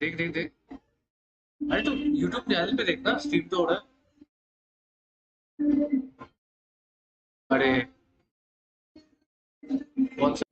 देख देख देख। अरे तो यूट्यूब चैनल पे देखना, स्ट्रीम तो हो रहा है। अरे कौन सा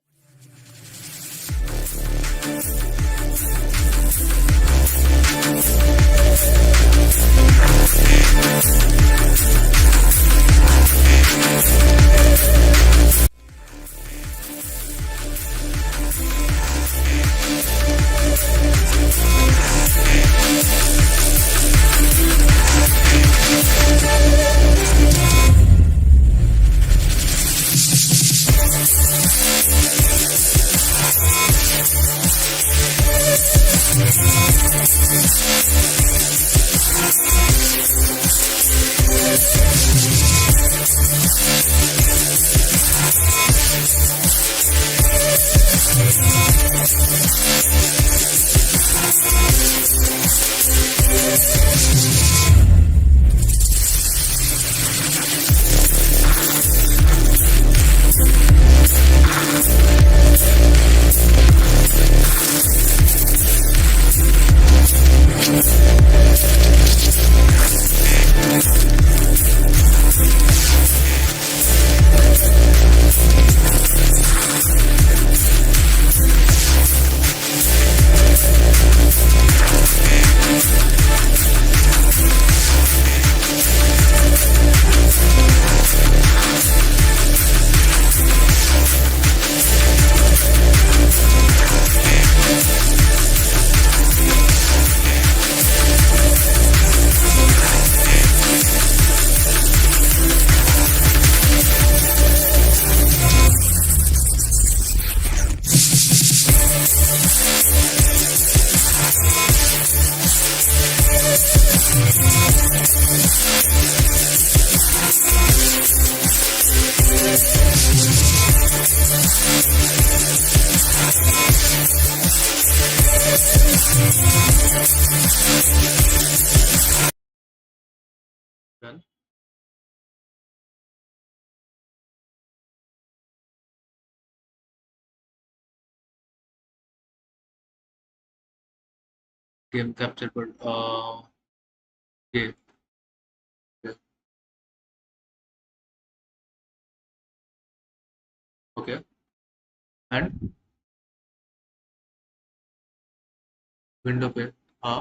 गेम कैप्चर पर ये ओके एंड विंडो पे हाँ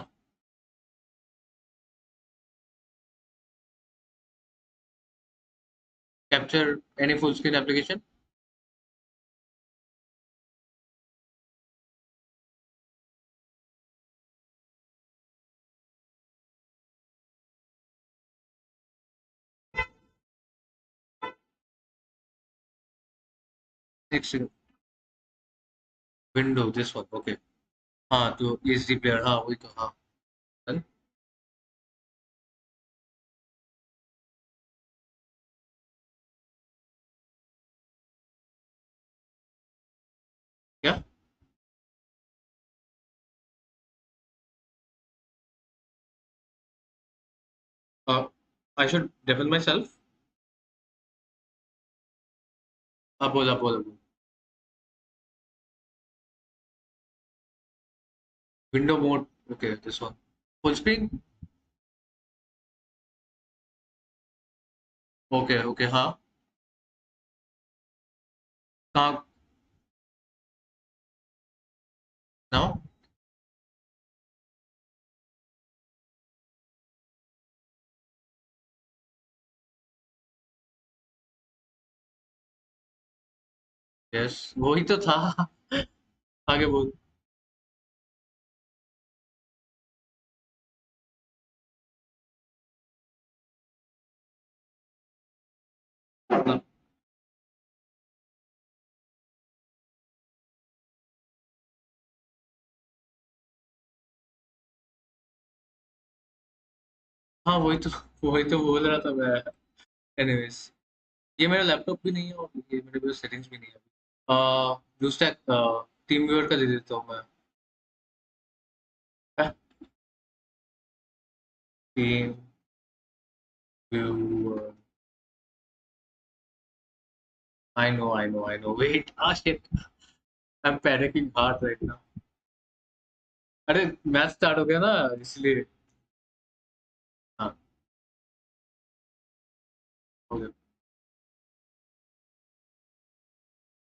capture any full screen application. Next window this one okay. हाँ तो एचडी प्लेयर हाँ वही तो हाँ। Done? क्या I should devil my self. हाँ बोला बोला बोला। Window mode okay this one full screen okay okay हाँ। कहाँ नाउ। यस वही तो था। आगे बोल। हाँ वही तो बोल रहा था मैं। एनीवेज ये मेरा लैपटॉप भी नहीं है और ये मेरे पास सेटिंग्स भी नहीं है। ब्लू स्टैक टीम व्यूअर का दे देता हूँ मैं। Team viewer I know wait shit I am panicking hard right now. अरे मैच स्टार्ट हो गया ना इसलिए। हाँ हो गया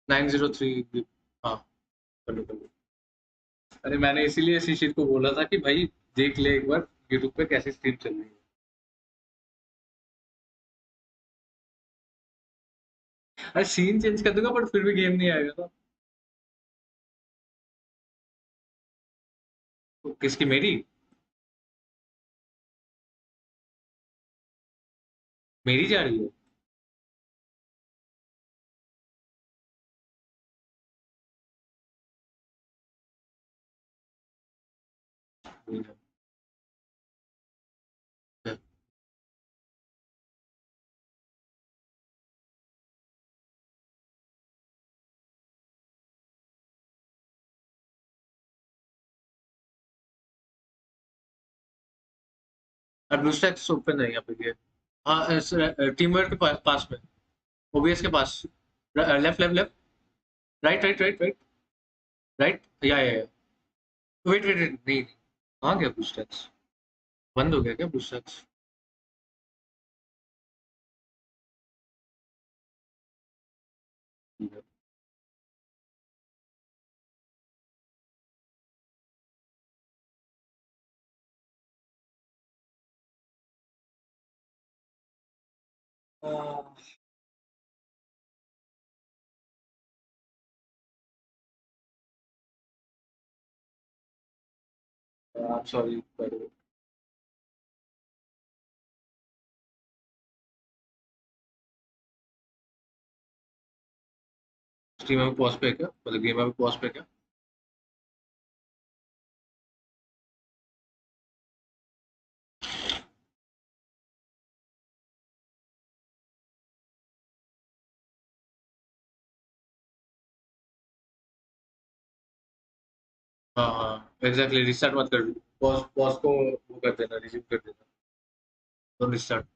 903। हाँ कर लो कर लो। अरे मैंने इसीलिए शिशिर को बोला था कि भाई देख ले एक बार यूट्यूब पे कैसी स्ट्रीम चल रही है। अरे सीन चेंज कर दूंगा बट फिर भी गेम नहीं आएगा तो। किसकी मेरी। मेरी जा रही है। ब्लू स्टैक्स ओपन है यहाँ पे ये। हाँ टीम वर्क के पास में ओबीएस के पास। Left left left right right right right right या वेट वेट वेट नहीं नहीं। कहाँ गया ब्लू स्टैक्स। बंद हो गया क्या ब्लू स्टैक्स। सॉरी स्ट्रीम अभी पॉज पे है क्या मतलब गेम अभी पॉज पे है क्या। हाँ हाँ एग्जैक्टली रिस्टार्ट मत कर। पॉज पॉज को वो कर देना रिज्यूम कर देना। तो रिस्टार्ट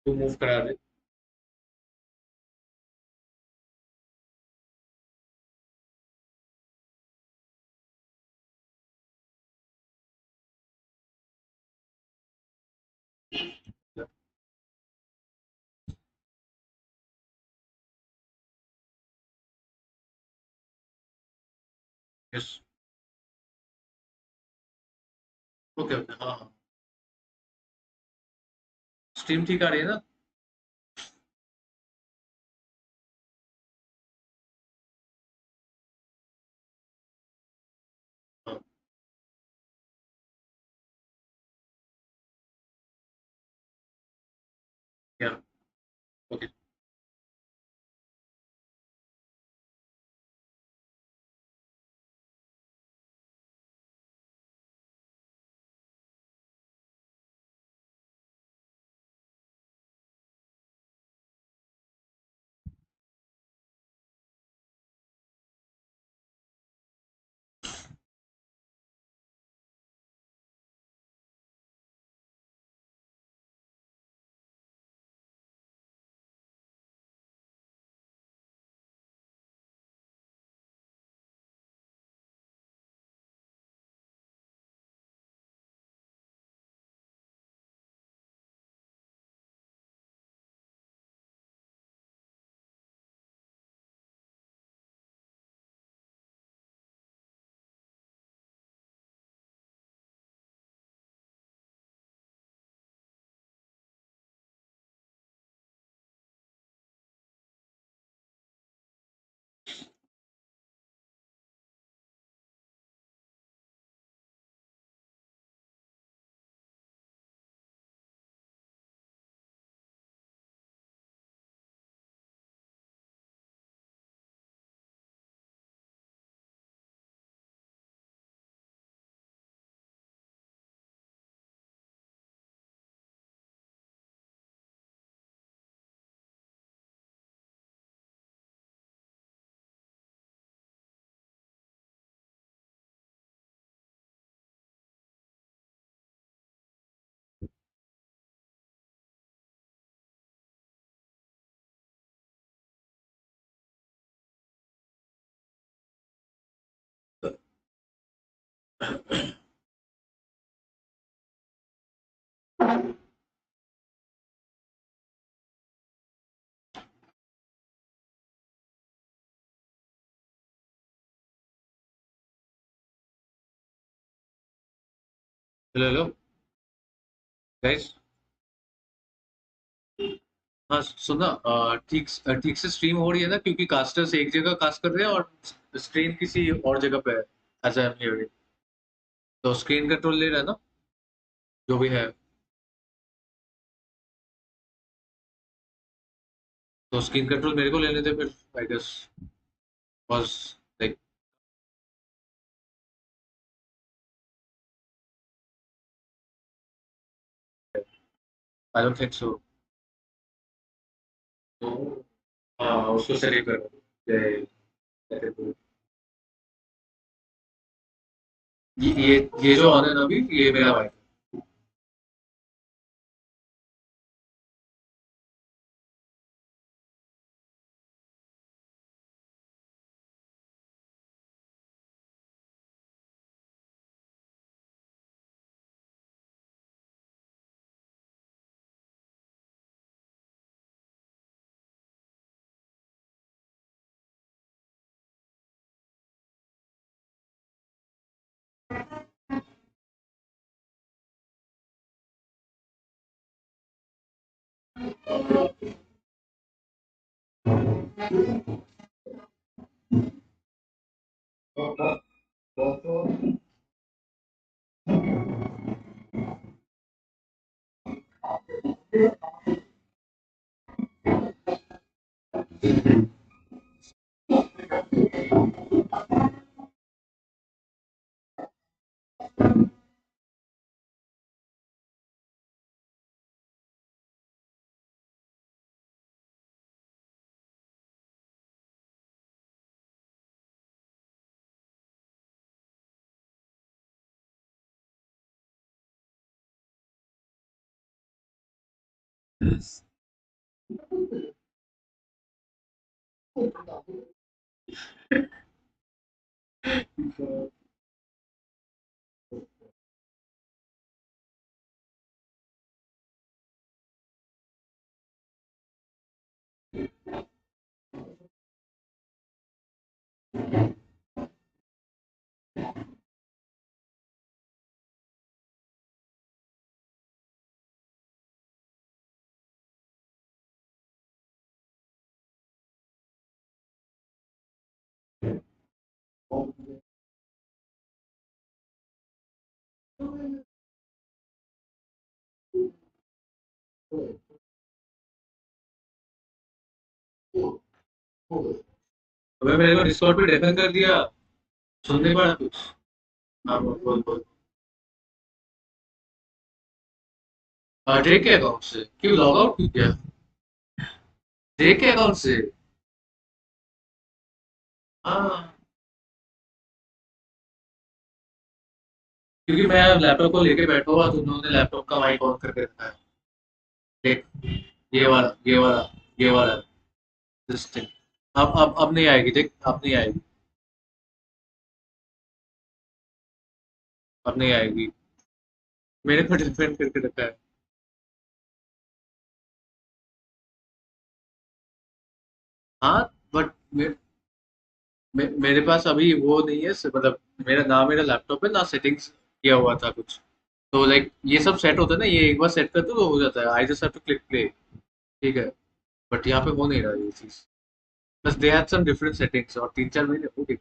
तू मूव करा दे। यस। ओके ओके, हाँ हाँ। स्ट्रीम ठीक आ रही है ना? हाँ, या ओके। Hello hello guys. हाँ सुना, ठीक ठीक से स्ट्रीम हो रही है ना? क्योंकि कास्टर्स एक जगह कास्ट कर रहे हैं और स्क्रीन किसी और जगह पे है, एज आई एम हियरिंग। तो स्क्रीन कंट्रोल ले रहा है ना, जो भी है? तो स्क्रीन कंट्रोल मेरे को लेने थे फिर, I guess was like, I don't think so. तो हाँ, उसको सेलेक्ट करो। ये जो ऑन है ना अभी, ये मेरा वाइफ अबे मेरे को डिस्कॉर्ड पे डिफेंड कर दिया, सुन नहीं पड़ा कुछ। हाँ बोल बोल बोल। ड्रेक के अकाउंट से क्यों लॉग आउट क्यों किया? ड्रेक के अकाउंट से? हाँ, क्योंकि मैं लैपटॉप को लेके बैठा हुआ तो उन्होंने लैपटॉप का माइक ऑन करके रखा है। देख, ये वाला दिस थिंग। अब नहीं आएगी, देख अब नहीं आएगी। अब नहीं आएगी। मेरे को डिफेंड करके रखा है। हाँ, बट मेरे पास अभी वो नहीं है, मतलब मेरा ना, मेरा लैपटॉप है ना सेटिंग्स किया हुआ था कुछ। तो लाइक ये सब सेट होता है ना, ये एक बार सेट कर दो तो हो जाता है, I just have to click play. ठीक है, बट यहाँ पे हो नहीं रहा ये चीज। बस they had some different settings, और 3-4 महीने हो गए।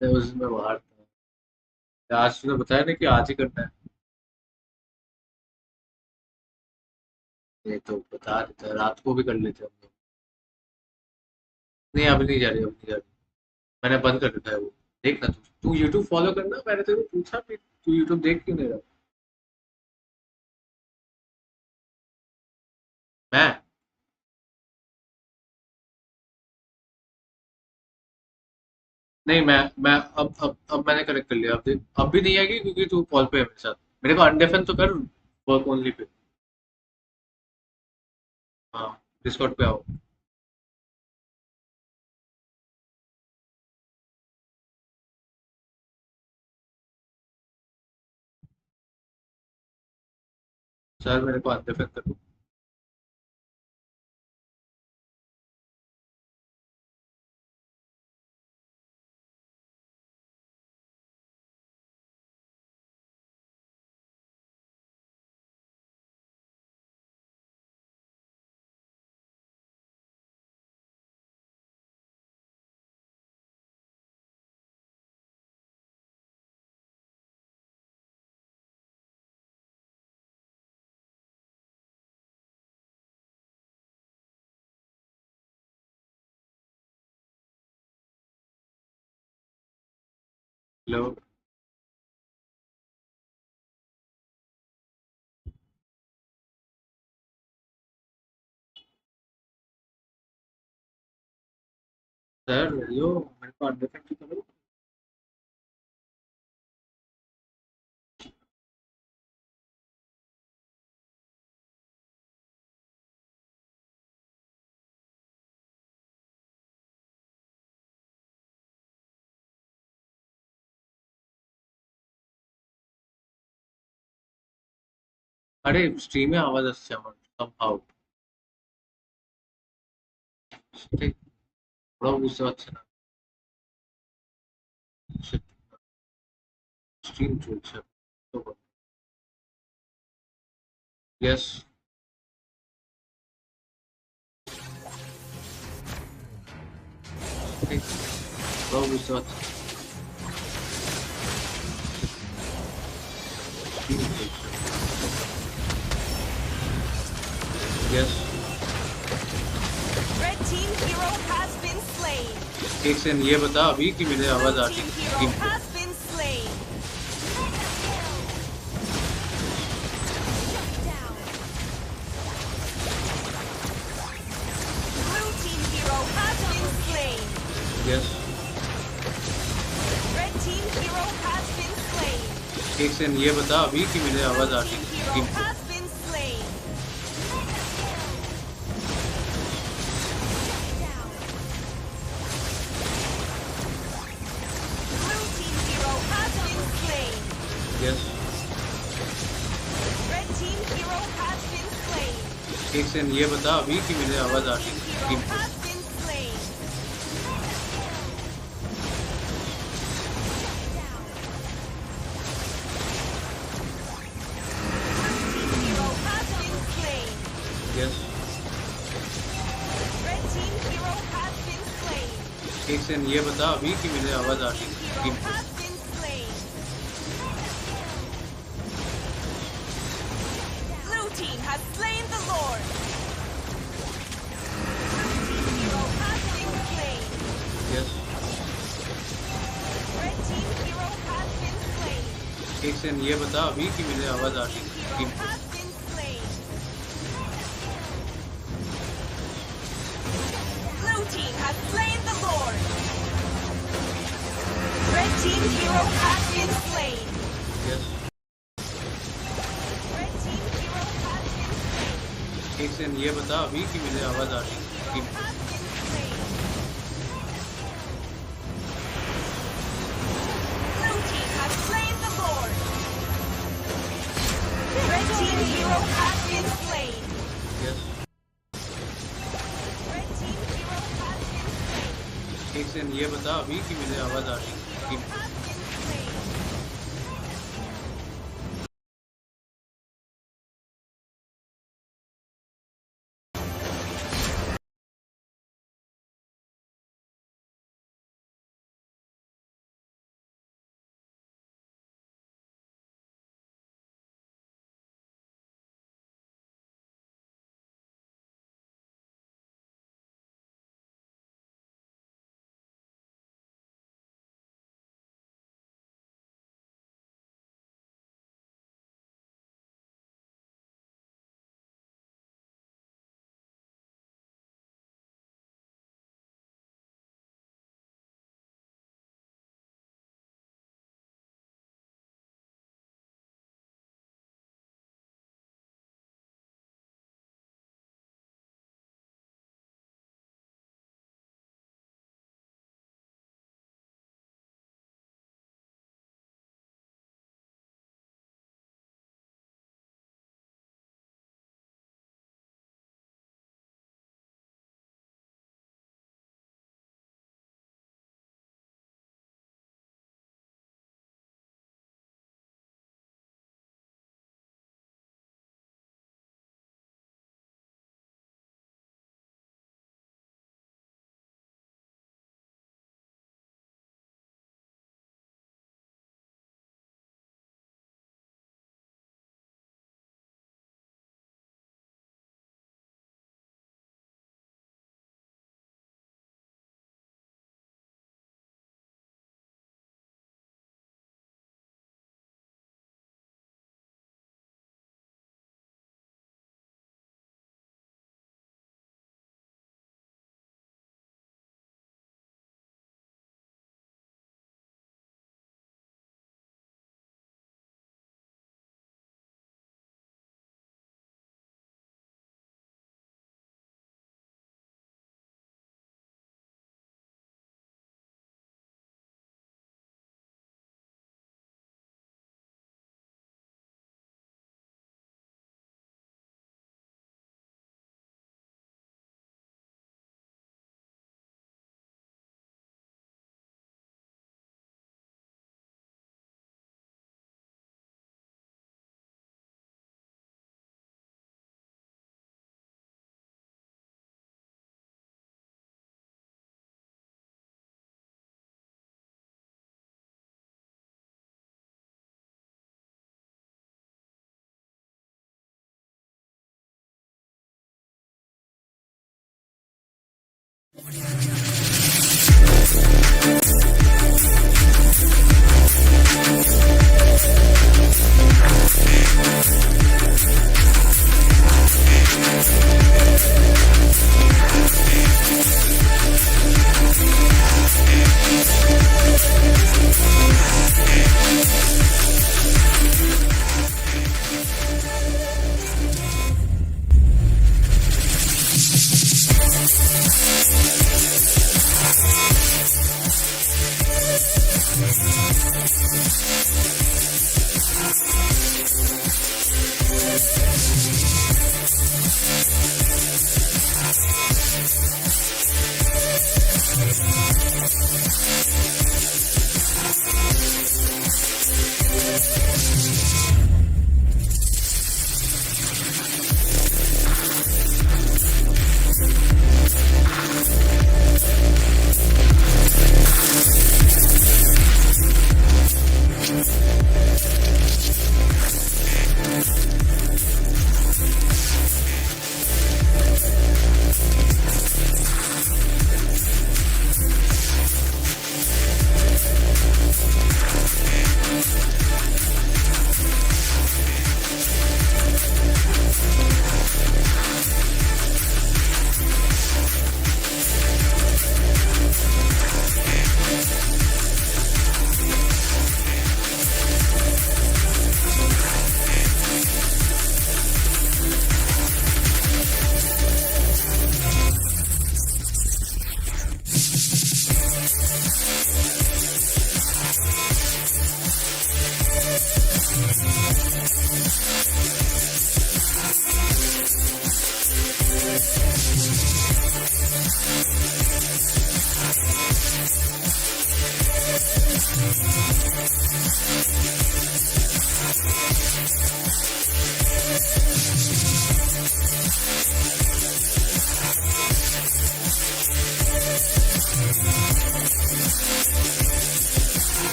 मैं उस दिन मैं बाहर था। आज तूने बताया ना कि आज ही करना है। ये तो बता देता है, रात को भी कर लेते हैं हम लोग। नहीं, अभी नहीं जा रही, अभी नहीं जा रही। मैंने बंद कर रखा है वो। देखना तू तू यूट्यूब फॉलो करना, मैंने तेरे को पूछा भी, तू यूट्यूब देख क्यों नहीं रहा? मैं नहीं, मैं अब मैंने कनेक्ट कर लिया, अब देख अब भी नहीं आएगी क्योंकि तू कॉल पे है मेरे साथ। मेरे को अनडेफन तो कर, वर्क ओनली पे। हाँ, डिस्कॉर्ड पे आओ। सर मेरे को अनडेफन कर दो। लो, सर लो, मेरे को अनडेफन तो करो। अरे स्ट्रीम में आवाज আসছে আমার somehow। সেটাই, ওরাও বুঝতে পারছে না। স্ট্রিম চলছে তো। यस, সেটাই, ওরাও বুঝতে পারছে না। স্ট্রিম চলছে। Yes. Red team hero has been slain. एक सेकंड, ये बता अभी कि मेरे आवाज Blue आ रही team है hero स्ट्रीम पे? has been slain. Blue team hero has been slain. Yes. Red team hero has been slain. एक सेकंड, ये बता अभी कि मेरे आवाज आ Blue रही team है hero स्ट्रीम पे? has been slain. Blue team hero has been slain. Yes. Red team hero has been slain. एक सेकंड, ये बता अभी कि मेरे आवाज आ Blue रही team है hero स्ट्रीम पे? has been slain. Blue team hero has been slain. Yes. Section ये बता अभी कि मुझे आवाज आ रही है Hero has been slain. Blue team has slain the Lord. Hero has been slain. Yes Red team hero has been slain. Section ये बता अभी कि मुझे आवाज आ रही है Hero has been slain. Blue team has slain the Lord. Red team hero has been slain. Yes Red team hero has been slain. Section ये बता अभी कि मुझे आवाज आ रही है Has been slain. Blue team has slain the Lord. Red team hero has been slain. Yes Red team hero has been slain. Section ये बता अभी कि मुझे आवाज आ रही है Hero has been slain.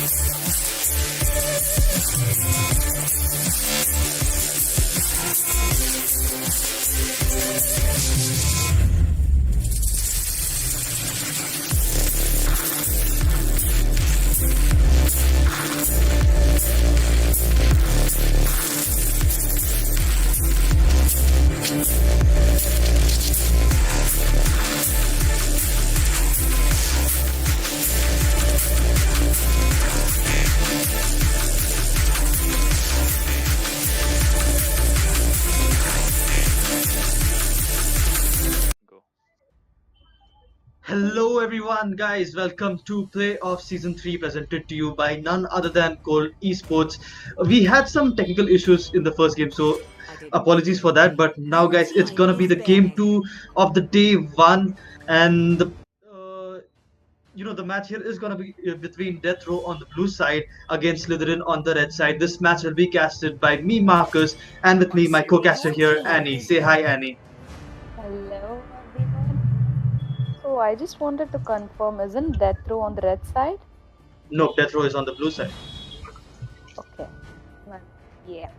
Go. Hello everyone guys, welcome to Play of Season 3 presented to you by none other than Colt Esports. We had some technical issues in the first game, so apologies for that, but now guys it's gonna be the game 2 of the day 1, and the match here is gonna be between Death Row on the blue side against Slytherin on the red side. This match will be casted by me, Marcus, and with me my co-caster here, Annie. Say hi, Annie. Hello, everyone. So I just wanted to confirm, isn't Death Row on the red side? No, Death Row is on the blue side. Okay. Well, yeah.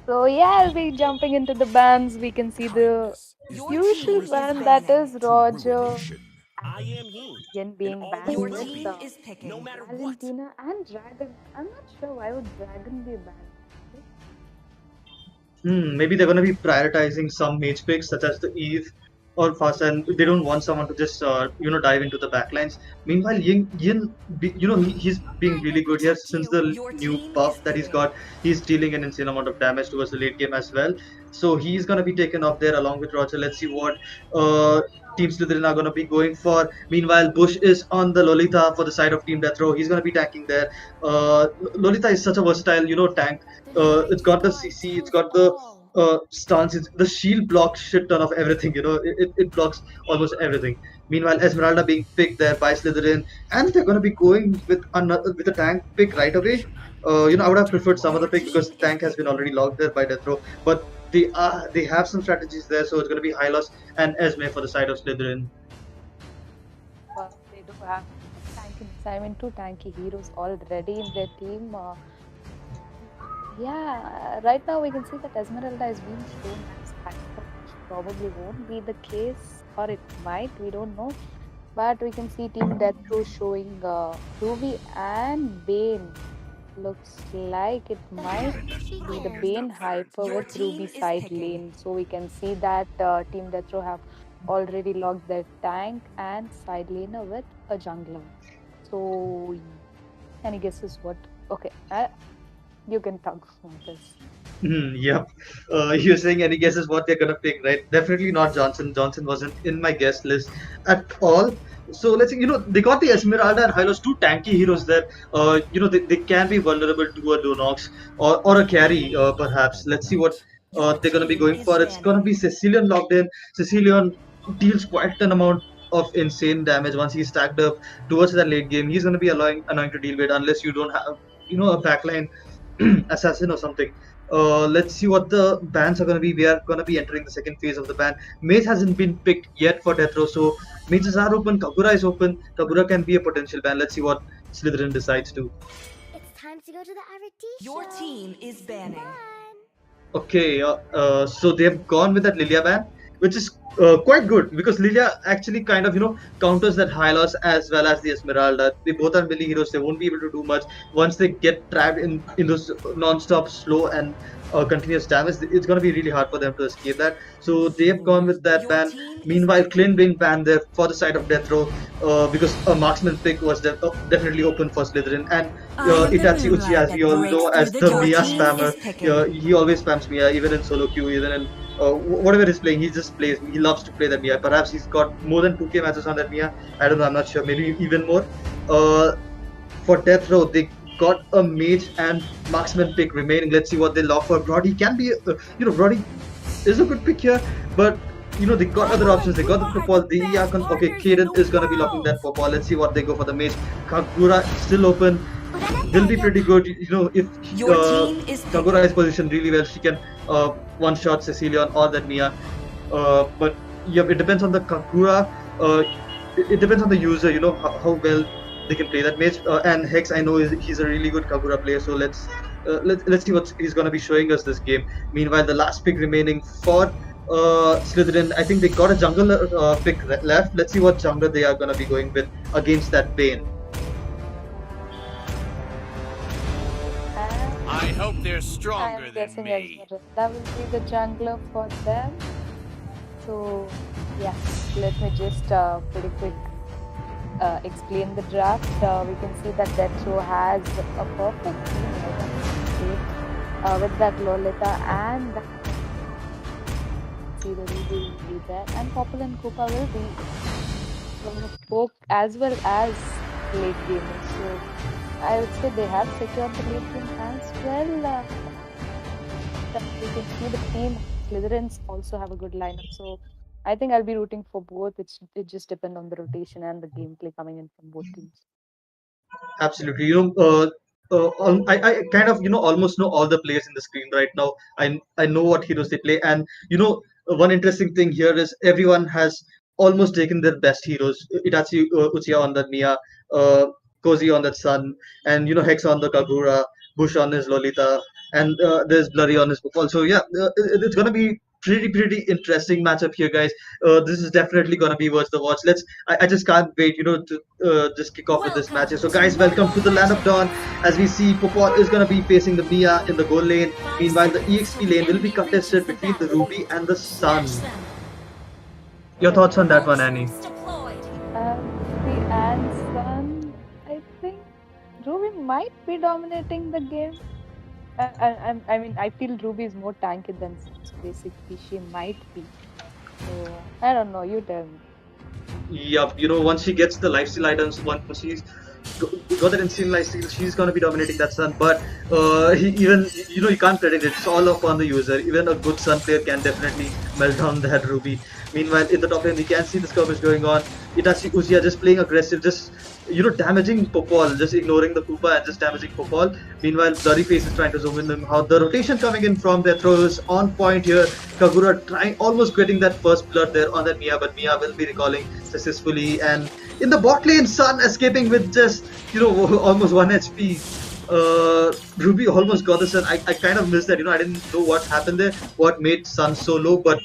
So yeah, I'll be jumping into the bands. We can see the usual band, that is Roger and Ian being banned Your with team is picking. Valentina and Dragon. I'm not sure why would Dragon be banned. Maybe they're going to be prioritizing some mage picks such as the Eve or Fast, and they don't want someone to just dive into the backlines. Meanwhile, Yin he's being really good here since the new buff that he's got. He's dealing an insane amount of damage towards the late game as well. So he's going to be taken off there along with Roger. Let's see what Team Slytherin are going to be going for. Meanwhile, Bush is on the Lolita for the side of Team Death Row. He's going to be tanking there. Lolita is such a versatile, tank. It's got the CC, it's got the stance, the shield blocks shit ton of everything, it blocks almost everything. Meanwhile, Esmeralda being picked there by Slytherin, and they're going to be going with a tank pick right away. I would have preferred some other pick because tank has been already locked there by Death Row, but they have some strategies there, so it's going to be Hylos and Esme for the side of Slytherin. But they do have two tanky heroes already in their team. Yeah, right now we can see that Esmeralda is being shown as backup, which probably won't be the case, or it might, we don't know. But we can see Team Death Row showing Ruby and Bane. Looks like it might be the Bane hyper with Ruby side lane. So we can see that Team Death Row have already locked their tank and side laner with a jungler. So, any guesses what? Okay, you can talk about this. Yep. You're saying any guesses what they're gonna pick, right? Definitely not Johnson. Johnson wasn't in my guest list at all. So let's see, they got the Esmeralda and Hylos, two tanky heroes there. They can be vulnerable to a Donox or a carry, perhaps. Let's see what they're gonna be going for. It's gonna be Cecilion locked in. Cecilion deals quite an amount of insane damage once he's stacked up towards that late game. He's gonna be annoying to deal with unless you don't have, a backline assassin or something. Let's see what the bans are going to be. We are going to be entering the second phase of the ban. Mage hasn't been picked yet for Death Row, so mages are open. Kagura is open. Kagura can be a potential ban. Let's see what Slytherin decides to. It's time to go to the Arati Your team is banning. Okay, so they've gone with that Lilia ban, which is quite good because Lilia actually kind of counters that Hylos as well as the Esmeralda. They both are melee heroes. They won't be able to do much once they get trapped in those non-stop slow and continuous damage. It's going to be really hard for them to escape that. So they've gone with that ban. Meanwhile, Clint being banned there for the side of Death Row because a marksman pick was definitely open for Slytherin, and Itachi Uchi, as we all know, as the Mia spammer. He always spams Mia, even in solo queue, even in whatever he's playing, he just plays. He loves to play that Mia. Perhaps he's got more than 2k matches on that Mia. I don't know. I'm not sure. Maybe even more. For Death Row, they got a mage and marksman pick remaining. Let's see what they lock for. Brody can be, Brody is a good pick here, but they got other options. They got the football. Okay, Kaden is gonna be locking that football. Let's see what they go for the mage. Kagura still open. Will be pretty good. If Kagura is positioned really well, she can one-shot Cecilion or that Mia. But yeah, it depends on the Kagura. It depends on the user. How well they can play that match. And Hex, I know he's a really good Kagura player, so let's see what he's gonna be showing us this game. Meanwhile, the last pick remaining for Slytherin, I think they got a jungle pick left. Let's see what jungler they are gonna be going with against that Bane. I hope they're stronger I'm than guessing me. Esmeralda will be the jungler for them. So yeah, let me just pretty quick explain the draft. We can see that Detro has a perfect team with that Lolita and see the Ruby will be there, and Popple and Koopa will be poke as well as late gamers. So I would say they have secured the late game as well. We can see the team Slytherins also have a good lineup. So I think I'll be rooting for both. It just depends on the rotation and the gameplay coming in from both teams. Absolutely. I kind of almost know all the players in the screen right now. I know what heroes they play, and one interesting thing here is everyone has almost taken their best heroes. Itachi Uchiha on that Mia, Kozi on that Sun, and Hex on the Kagura, Bush on his Lolita, and there's Blurry on his Bufal. So yeah, it's gonna be pretty interesting matchup here, guys. This is definitely gonna be worth the watch. I just can't wait, to just kick off with this match. So guys, welcome to the Land of Dawn. As we see, Popol is gonna be facing the Mia in the goal lane. Meanwhile, the EXP lane will be contested between the Ruby and the Sun. Your thoughts on that one, Annie? Ruby and Sun, I think Ruby might be dominating the game. I mean, I feel Ruby is more tanky than Sun, so basically she might be. So I don't know. You tell me. Yup, once she gets the lifesteal items, once she's got that insane lifesteal, she's gonna be dominating that Sun. But even you can't predict it. It's all upon the user. Even a good Sun player can definitely melt down that Ruby. Meanwhile, in the top lane, we can see the skirmish going on. Itachi Uchiha just playing aggressive, just damaging Popol, just ignoring the Koopa and just damaging Popol. Meanwhile, Blurryface is trying to zoom in them. How the rotation coming in from their throws on point here. Kagura trying, almost getting that first blood there on that Mia, but Mia will be recalling successfully. And in the bot lane, Sun escaping with just almost 1 HP. Ruby almost got the Sun. I kind of missed that. I didn't know what happened there, what made Sun so low, but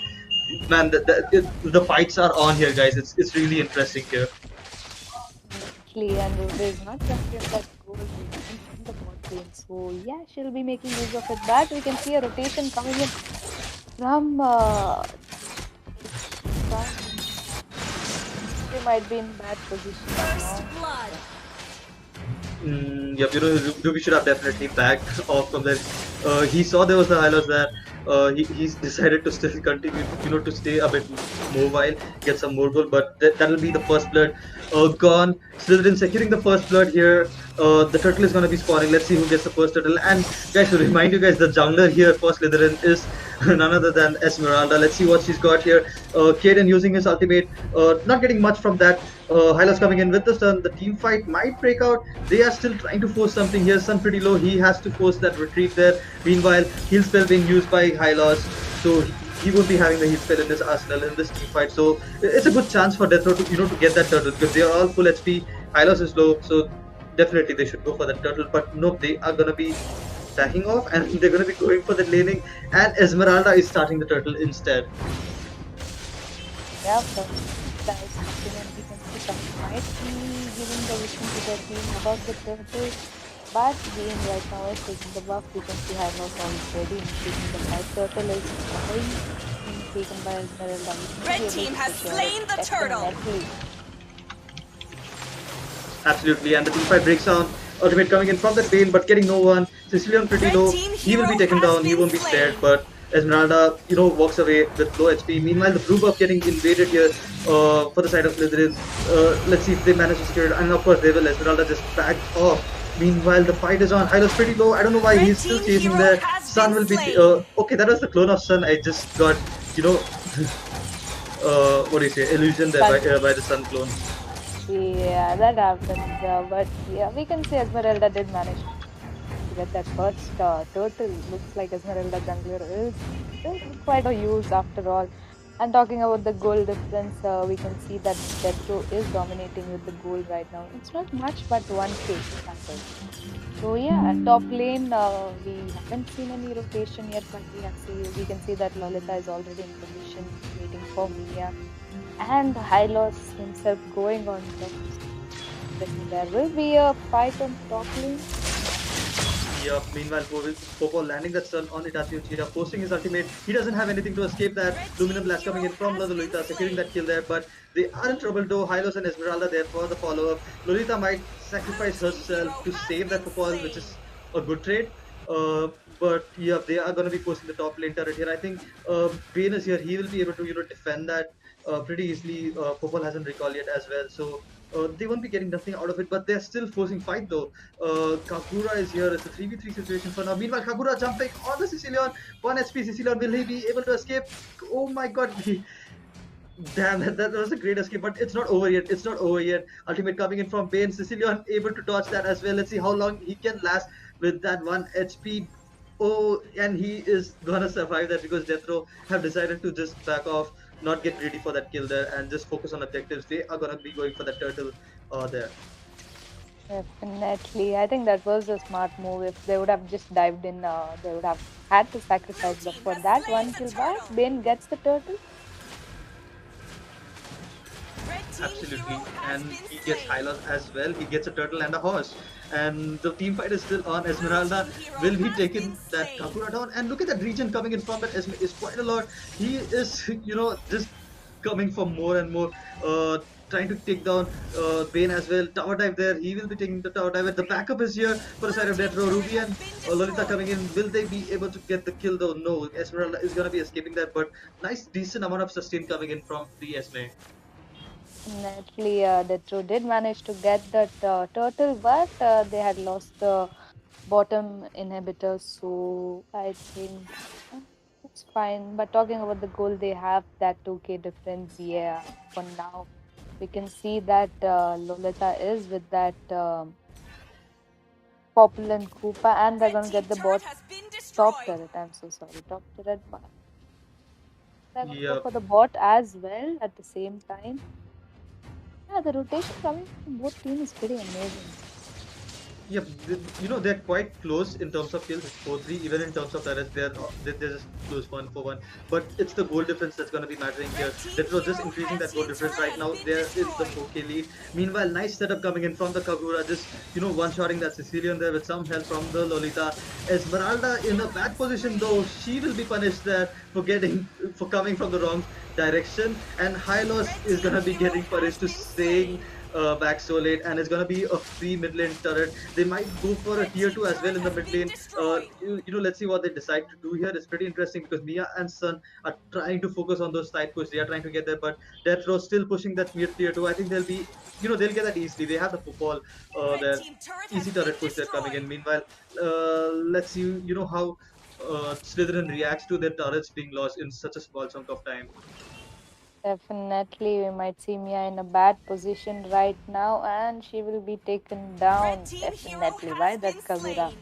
man, the fights are on here, guys. It's really interesting here. And Ruby is not champion that goal in the bot lane. So yeah, she'll be making use of it. But we can see a rotation coming in from she might be in bad position now. Yep, Ruby should have definitely backed off from that. He saw there was the highlights there. He's decided to still continue, to stay a bit mobile, get some more goal, but that'll be the first blood gone. Slytherin securing the first blood here. The turtle is gonna be spawning. Let's see who gets the first turtle. And guys, to remind you guys, the jungler here for Slytherin is none other than Esmeralda. Let's see what she's got here. Kaden using his ultimate, not getting much from that. Hylas coming in with the stun. The team fight might break out. They are still trying to force something here. Sun pretty low. He has to force that retreat there. Meanwhile, heal spell being used by Hylas, so he won't be having the heal spell in this arsenal in this team fight. So it's a good chance for Death Row to to get that turtle, because they are all full HP. Hylas is low, so definitely they should go for that turtle. But no, they are gonna be backing off and they're gonna be going for the laning. And Esmeralda is starting the turtle instead. Yeah, but that is something, and we can see some might be giving the vision to their team about the turtle. But being right now is taking the buff, we can see Hylos already increasing the fight. Turtle is being taken by Esmeralda. Red team has slain the turtle. Absolutely, and the team fight breaks down. Ultimate coming in from the lane, but getting no one. Sicilian pretty low. He will be taken down. He won't be spared, but Esmeralda, walks away with low HP. Meanwhile, the blue buff getting invaded here for the side of Slytherin. Let's see if they manage to secure it. And of course, they will. Esmeralda just backed off. Meanwhile, the fight is on. Hylos pretty low. I don't know why he's still chasing there. Sun will be... okay, that was the clone of Sun. I just got, what do you say? Illusion there by the Sun clone. Yeah, that happens. But yeah, we can see Esmeralda did manage to get that first turtle. Looks like Esmeralda jungler is quite a use after all. And talking about the goal difference, we can see that Detro is dominating with the goal right now. It's not much, but 1K matters. So yeah, top lane, we haven't seen any rotation yet, but we can see that Lolita is already in position, waiting for Mia, and Hylos himself going on top. There will be a fight on top lane. Yup, meanwhile, Popo landing that stun on Itachi Uchiha, posting his ultimate. He doesn't have anything to escape that. Luminum Blast coming in from Lolita, securing that kill there, but they are in trouble though. Hylos and Esmeralda there for the follow up. Lolita might sacrifice herself to save that Popol, which is a good trade. Uh, but yeah, they are going to be posting the top lane turret here. I think Bane is here. He will be able to defend that pretty easily. Popol hasn't recall yet as well, so they won't be getting nothing out of it. But they're still forcing fight though. Kagura is here. It's a 3v3 situation for now. Meanwhile, Kagura jumping on the Sicilian. 1 HP Sicilian. Will he be able to escape? Oh my god. Damn, that was a great escape, but it's not over yet. It's not over yet. Ultimate coming in from Bane. Sicilian able to dodge that as well. Let's see how long he can last with that 1 HP. Oh, and he is gonna survive that because Deathrow have decided to just back off, not get greedy for that kill there, and just focus on objectives. They are gonna be going for the turtle there. Definitely. I think that was a smart move. If they would have just dived in, they would have had to sacrifice. But for that one kill back, Bane gets the turtle. Absolutely, and he gets Hylos as well. He gets a turtle and a horse. And the team fight is still on. Esmeralda will be taking that Kakura down. And look at that region coming in from that is quite a lot. He is, just coming for more and more. Trying to take down Bane as well. Tower dive there. He will be taking the tower dive. The backup is here for the side of Death Row. Ruby and Lolita coming in. Will they be able to get the kill though? No. Esmeralda is going to be escaping that. But nice, decent amount of sustain coming in from the Esme. Definitely, the True did manage to get that turtle, but they had lost the bottom inhibitor, so I think it's fine. But talking about the goal, they have that 2K difference. Yeah, for now, we can see that Lolita is with that Populent Koopa, and they're gonna get the top turret. I'm so sorry, top turret, but they're gonna go Yeah. for the bot as well at the same time. Yeah, the rotation coming from both teams is pretty amazing. Yeah, they're quite close in terms of kills. It's 4-3. Even in terms of turrets, they're just close 1-1. But it's the goal difference that's going to be mattering here. That was just increasing that goal difference right now. They're in the 4K lead. Meanwhile, nice setup coming in from the Kagura. Just, one-shotting that Sicilian there with some help from the Lolita. Esmeralda in a bad position though. She will be punished there for coming from the wrong direction. And Hylos is going to be getting punished to staying back so late, and it's gonna be a free mid lane turret. They might go for a tier 2 as well in the mid lane. Let's see what they decide to do here. It's pretty interesting because Mia and Sun are trying to focus on those side push. They are trying to get there, but Death Row still pushing that mid tier 2. I think they'll get that easily. They have the football there. Easy turret push they're coming in. Meanwhile, let's see how Slytherin reacts to their turrets being lost in such a small chunk of time. Definitely, we might see Mia in a bad position right now, and she will be taken down. Definitely by that Kagura.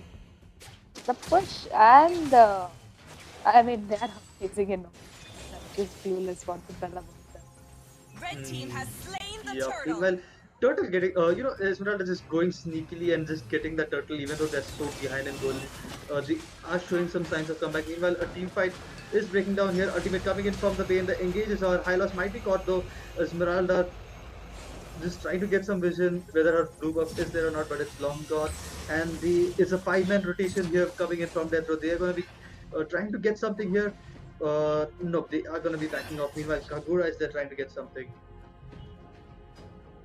The push and I mean, they are amazing enough. I'm just clueless what to tell about them. Red team has slain the Yeah, turtle. well, turtle getting, Esmeralda just going sneakily and just getting the turtle, even though they're so behind in goal. They are showing some signs of comeback. Meanwhile, a team fight is breaking down here. Ultimate coming in from the Bane. The engages are Hylos might be caught though. Esmeralda just trying to get some vision whether her blue buff is there or not, but it's long gone. And it's a 5-man rotation here coming in from Death Row. They are going to be trying to get something here. No, they are going to be backing off. Meanwhile, Kagura is there trying to get something.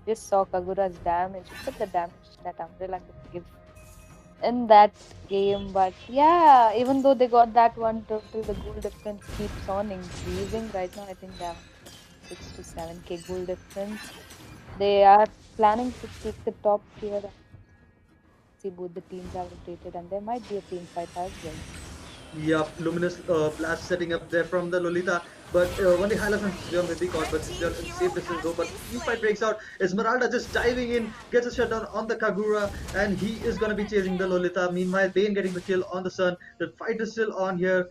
Just saw Kagura's damage. Look at the damage that Umbrella could give in that game. But yeah, even though they got that one turtle, the goal difference keeps on increasing. Right now, I think they have 6 to 7K goal difference. They are planning to take the top tier. See, both the teams have rotated, and there might be a team fight as well. Yup, Luminous blast setting up there from the Lolita, but only Hylas and Sicilian will be caught, but Sicilian in safe distance though, but team fight breaks out. Esmeralda just diving in, gets a shutdown on the Kagura, and he is gonna be chasing the Lolita. Meanwhile, Bane getting the kill on the Sun. The fight is still on here.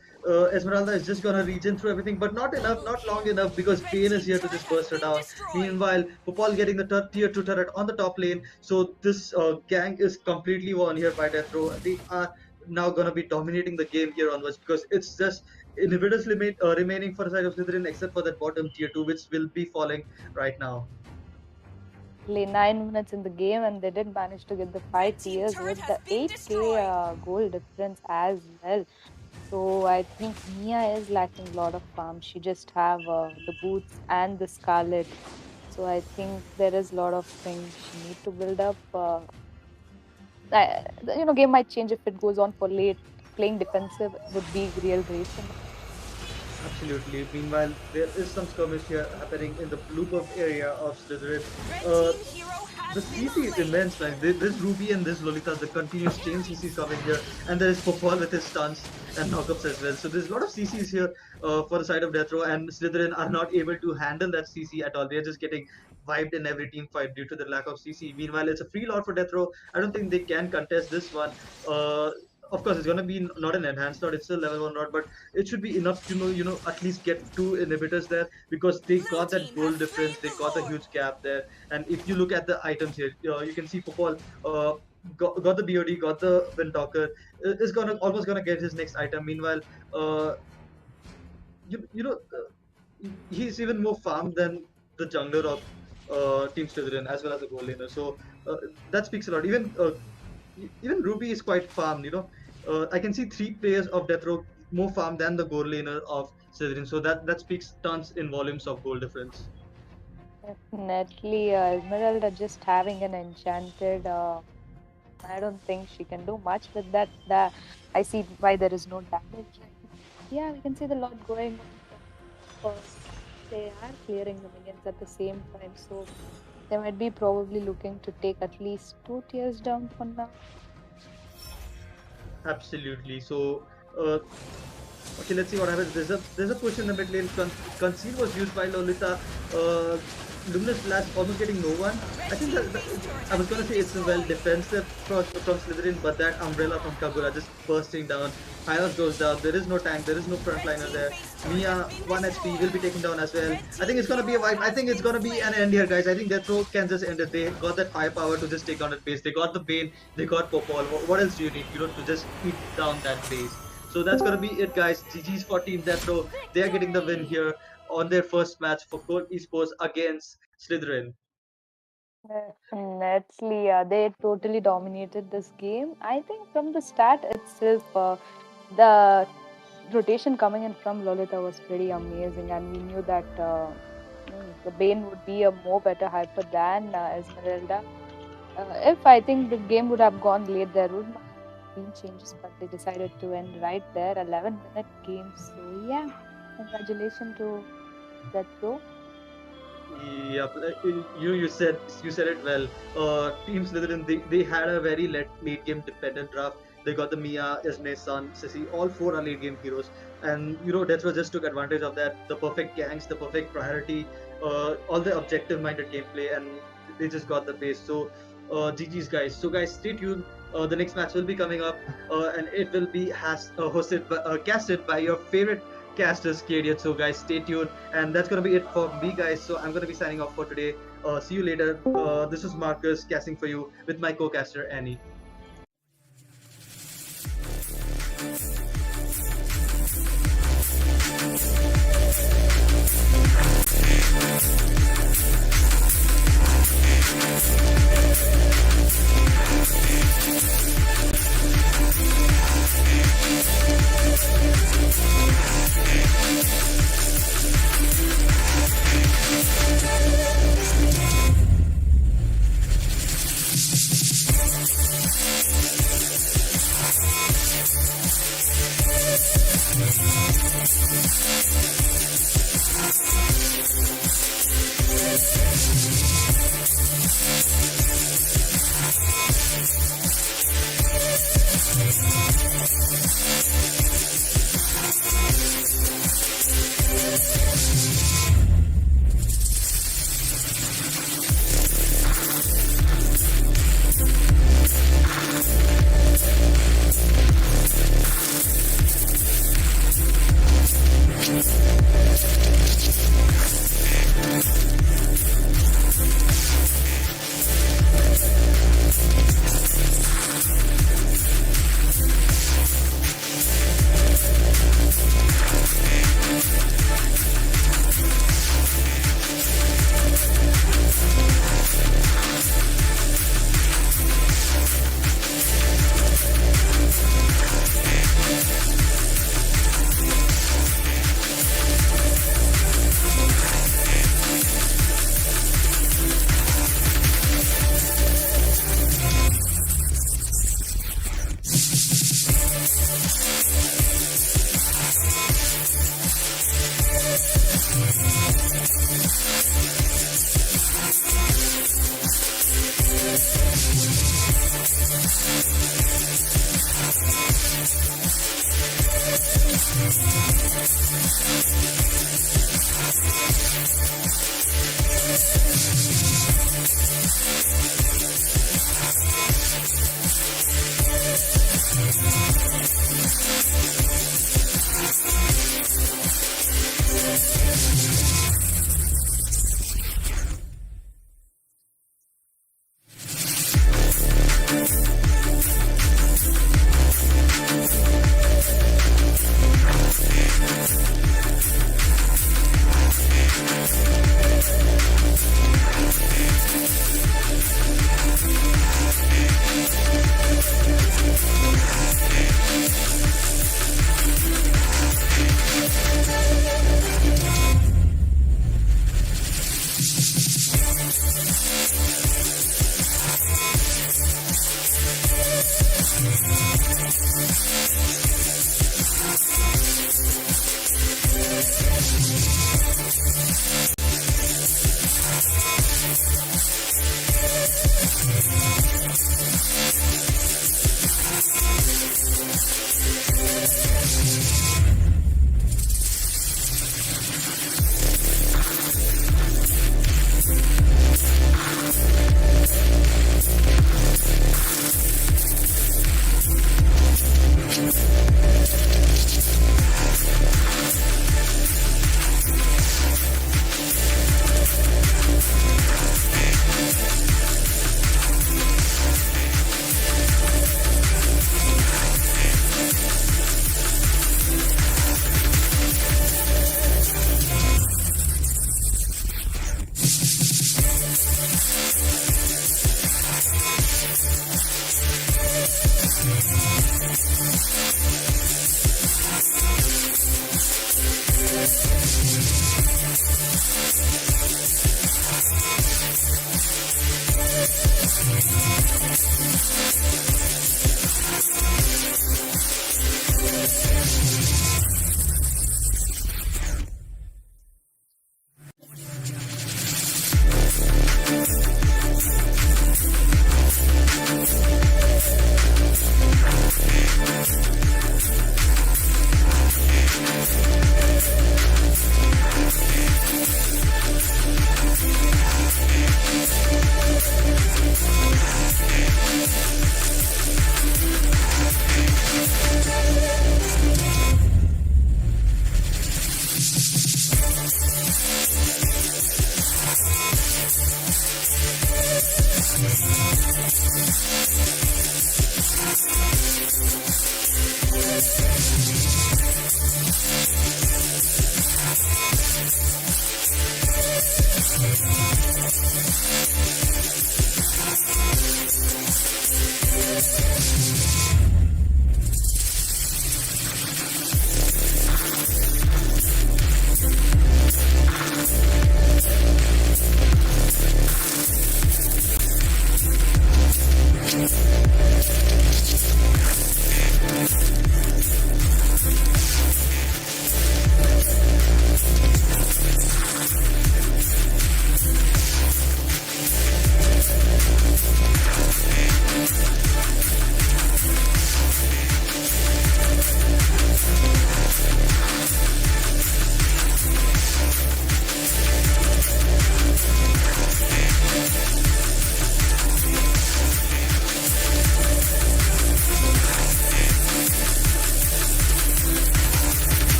Esmeralda is just gonna regen through everything, but not enough, not long enough, because Bane is here to just burst her down. Meanwhile, Popol getting the tier 2 turret on the top lane, so this gang is completely won here by Death Row. They are now gonna be dominating the game here onwards because it's just inhibitors remaining for the side of Slytherin except for that bottom tier 2 which will be falling right now. Only 9 minutes in the game, and they did manage to get the 5 tiers with the 8k gold difference as well. So I think Mia is lacking a lot of farm. She just have the boots and the scarlet. So I think there is a lot of things she need to build up. Game might change if it goes on for late. Playing defensive would be real great. Absolutely. Meanwhile, there is some skirmish here happening in the blue buff area of Slytherin. The CC is immense, man. This Ruby and this Lolita, the continuous chain CCs coming here, and there is Popol with his stuns and knockups as well. So there's a lot of CCs here for the side of Death Row, and Slytherin are not able to handle that CC at all. They're just getting wiped in every team fight due to the lack of CC. Meanwhile, it's a free lot for Death Row. I don't think they can contest this one. Of course, it's gonna be not an enhanced lot. It's still level 1 lot, but it should be enough to at least get 2 inhibitors there because they got that gold difference. They got a huge gap there. And if you look at the items here, you can see Popol got the BOD, got the Windtalker, is almost gonna get his next item. Meanwhile, he's even more farmed than the jungler of Team Slytherin as well as the gold laner. So that speaks a lot. Even Ruby is quite farmed. I can see 3 players of Death Row more farm than the gold laner of Slytherin. So that speaks tons in volumes of gold difference. Definitely, Esmeralda just having an enchanted. I don't think she can do much with that. I see why there is no damage. Yeah, we can see the lot going on. They are clearing the minions at the same time, so they might be probably looking to take at least 2 tiers down for now. Absolutely. So, okay, let's see what happens. There's a push in the mid lane. Conceal was used by Lolita. Luminous Blast almost getting no one. I think I was gonna say it's a well defensive from Slytherin, but that umbrella from Kagura just bursting down. Hylas goes down. There is no tank. There is no frontliner there. Mia 1 HP will be taken down as well. I think it's gonna be a wipe. I think it's gonna be an end here, guys. I think Death Row can just end it. They got that firepower to just take down that base. They got the Bane. They got Popol. What else do you need? To just eat down that base. So that's gonna be it, guys. GG's for Team Death Row. They are getting the win here on their first match for Colt Esports against Slytherin. Definitely, they totally dominated this game. I think from the start itself, the rotation coming in from Lolita was pretty amazing, and we knew that the Bane would be a more better hyper than Esmeralda. If I think the game would have gone late, there would not have been changes, but they decided to end right there. 11-minute game. So yeah, congratulations to Death Row. Yeah, you said it well. Team Slytherin they had a very late game dependent draft. They got the Mia, Esme, Sun, Sissy, all 4 are late game heroes, and Death Row just took advantage of that. The perfect ganks, the perfect priority, all the objective minded gameplay, and they just got the base. So GG's, guys. So guys, stay tuned. The next match will be coming up, and it will be casted by your favorite casters, Cadian. So guys, stay tuned, and that's gonna be it for me, guys. So I'm gonna be signing off for today. See you later. This is Marcus casting for you with my co-caster Annie.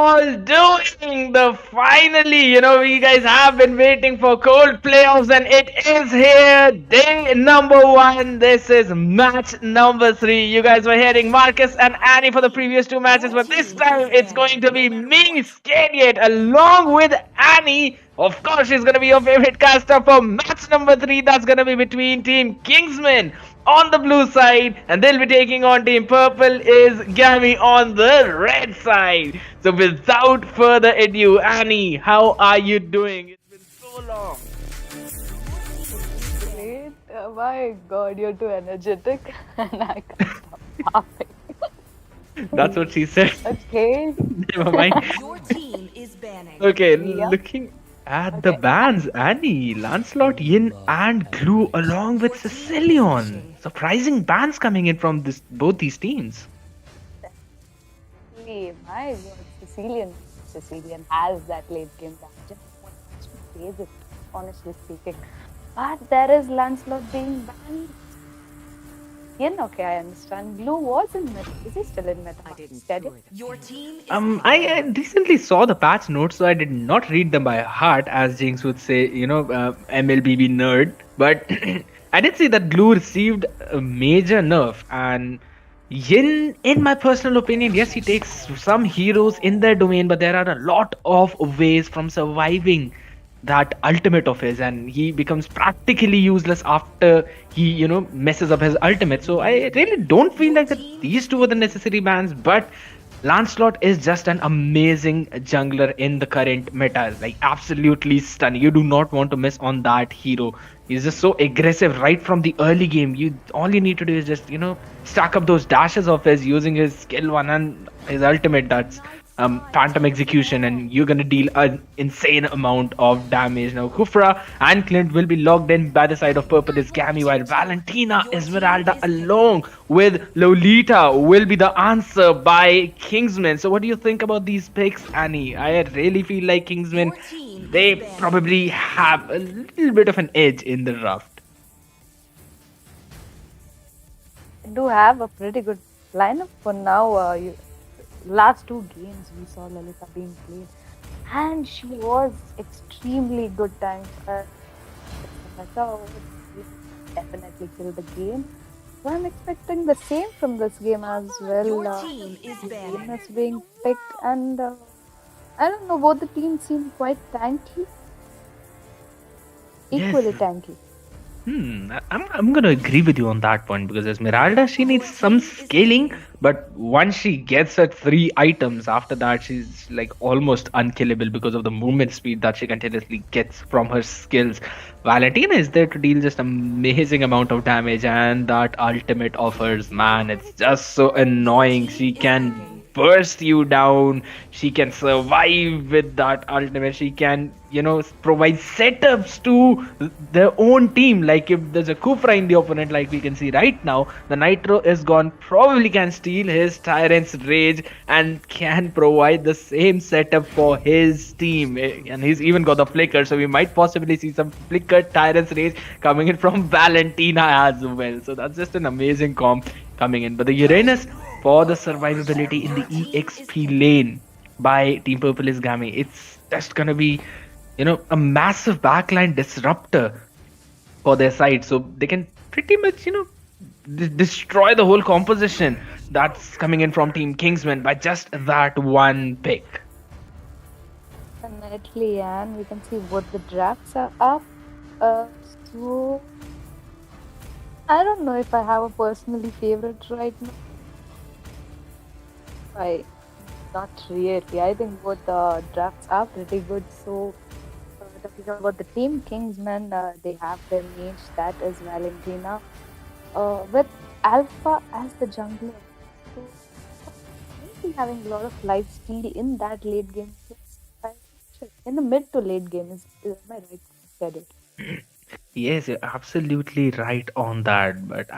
all doing? The finally, we guys have been waiting for Colt playoffs, and it is here. Day number 1. This is match number 3. You guys were hearing Marcus and Annie for the previous 2 matches, but this time it's going to be me, Scadiate, along with Annie. Of course, she's going to be your favorite caster for match number 3. That's going to be between Team Kingsman on the blue side, and they'll be taking on Team Purple is Gammy on the red side. So without further ado, Annie, how are you doing? It's been so long. Great. My God, you're too energetic, and I can't stop laughing. That's what she said. Okay. Never mind. Your team is banning. Okay, Yeah. looking at the bans, Annie, Lancelot, Yin, and Glue along with Sicilion. Surprising bans coming in from both these teams. My God, Sicilian has that late game damage. I want to praise it, honestly speaking. But there is Lancelot being banned. Okay, I understand. Blue was in meta. Is he still in meta? Your team is I recently saw the patch notes, so I did not read them by heart, as Jinx would say, MLBB nerd. But I did see that Glue received a major nerf, and Yin, in my personal opinion, yes, he takes some heroes in their domain, but there are a lot of ways from surviving that ultimate of his, and he becomes practically useless after he messes up his ultimate. So I really don't feel like that these two are the necessary bans, but Lancelot is just an amazing jungler in the current meta, like absolutely stunning. You do not want to miss on that hero. He's just so aggressive right from the early game. All you need to do is just stack up those dashes of his using his skill 1 and his ultimate, that's Phantom Execution, and you're gonna deal an insane amount of damage. Now Kufra and Clint will be logged in by the side of Purple is Gammy, while Valentina, Esmeralda along with Lolita will be the answer by Kingsman. So what do you think about these picks, Annie? I really feel like Kingsman, they probably have a little bit of an edge in the draft. Do have a pretty good lineup for now. Last 2 games we saw Lalita being played, and she was extremely good tank. Definitely kill the game. So I'm expecting the same from this game as well. Your team is Game banning. is being picked, and I don't know, both the teams seem quite tanky. Equally Yes. tanky. I'm gonna agree with you on that point, because Esmeralda, she needs some scaling, but once she gets her 3 items, after that she's like almost unkillable because of the movement speed that she continuously gets from her skills. Valentina is there to deal just amazing amount of damage, and that ultimate of hers, man, it's just so annoying. She can burst you down, she can survive with that ultimate, she can provide setups to their own team. Like if there's a Kufra in the opponent, like we can see right now, the Nitro is gone, probably can steal his Tyrant's Rage and can provide the same setup for his team. And he's even got the Flicker, so we might possibly see some Flicker Tyrant's Rage coming in from Valentina as well. So that's just an amazing comp coming in. But the Uranus for the survivability in the EXP lane by Team Purple is Gammy, it's just gonna be a massive backline disruptor for their side, so they can pretty much destroy the whole composition that's coming in from Team Kingsman by just that one pick. Definitely, and we can see both the drafts are up. So I don't know if I have a personally favorite right now. Not really. I think both the drafts are pretty good. So talking about the team Kingsmen, they have their mage, that is Valentina, with Alpha as the jungler. So maybe having a lot of life steal in that late game. In the mid to late game, is am I right? Said it. Yes, you're absolutely right on that. But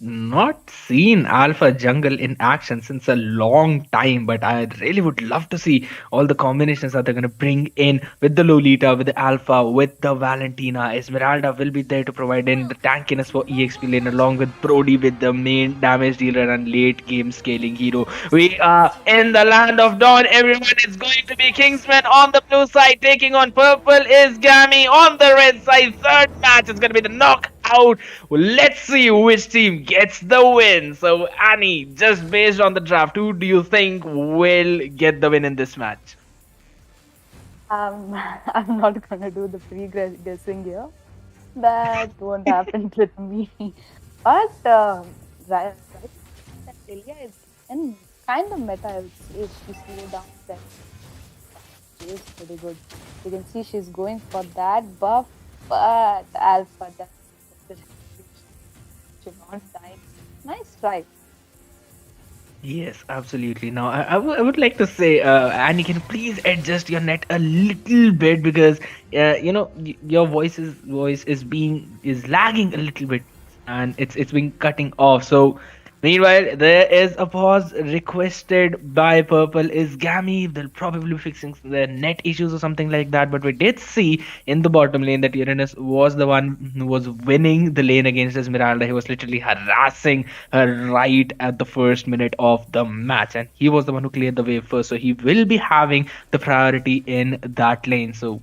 not seen Alpha Jungle in action since a long time, but I really would love to see all the combinations that they're going to bring in with the Lolita, with the Alpha, with the Valentina. Esmeralda will be there to provide in the tankiness for EXP lane, along with Brody with the main damage dealer and late game scaling hero. We are in the land of dawn. Everyone is going to be Kingsman on the blue side, taking on purple is Gami on the red side. Third match is going to be the knockout. Well, let's see which team gets the win. So, Annie, just based on the draft, who do you think will get the win in this match? I'm not gonna do the pre-guessing here. That won't happen with me. But right, that Lilia is in kind of meta. I would say she slowed down that she is pretty good. You can see she's going for that buff, but Alpha that should not die. Nice try. Yes, absolutely. Now, I would like to say, Annie, can you please adjust your net a little bit because your voice is lagging a little bit and it's been cutting off. So, meanwhile, there is a pause requested by Purple is Gami. They'll probably be fixing their net issues or something like that. But we did see in the bottom lane that Uranus was the one who was winning the lane against Esmeralda. He was literally harassing her right at the first minute of the match, and he was the one who cleared the way first. So he will be having the priority in that lane. So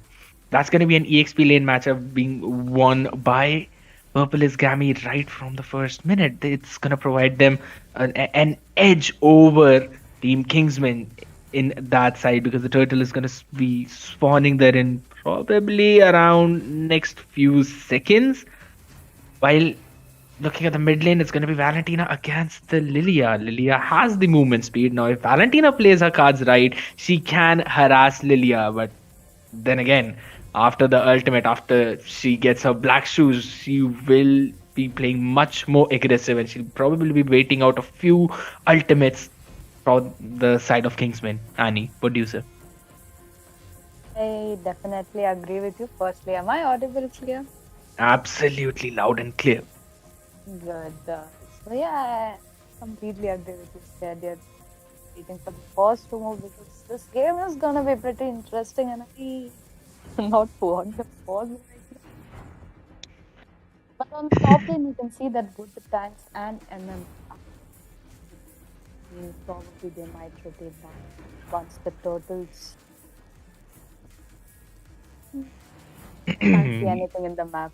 that's going to be an EXP lane matchup being won by Purple is Gami right from the first minute. It's going to provide them an edge over Team Kingsman in that side because the turtle is going to be spawning there in probably around next few seconds. While looking at the mid lane, it's going to be Valentina against the Lilia. Lilia has the movement speed. Now, if Valentina plays her cards right, she can harass Lilia. But then again, after the ultimate, after she gets her black shoes, she will be playing much more aggressive and she'll probably be waiting out a few ultimates from the side of Kingsman. Annie, what do you say? I definitely agree with you. Firstly, am I audible clear? Absolutely loud and clear. Good. So yeah, I completely agree with you. Said you're waiting for the first to move because this game is gonna be pretty interesting, and I not want the pause right now. But on the top lane, you can see that both the tanks and MM probably they might rotate back once the turtles can't see anything in the map.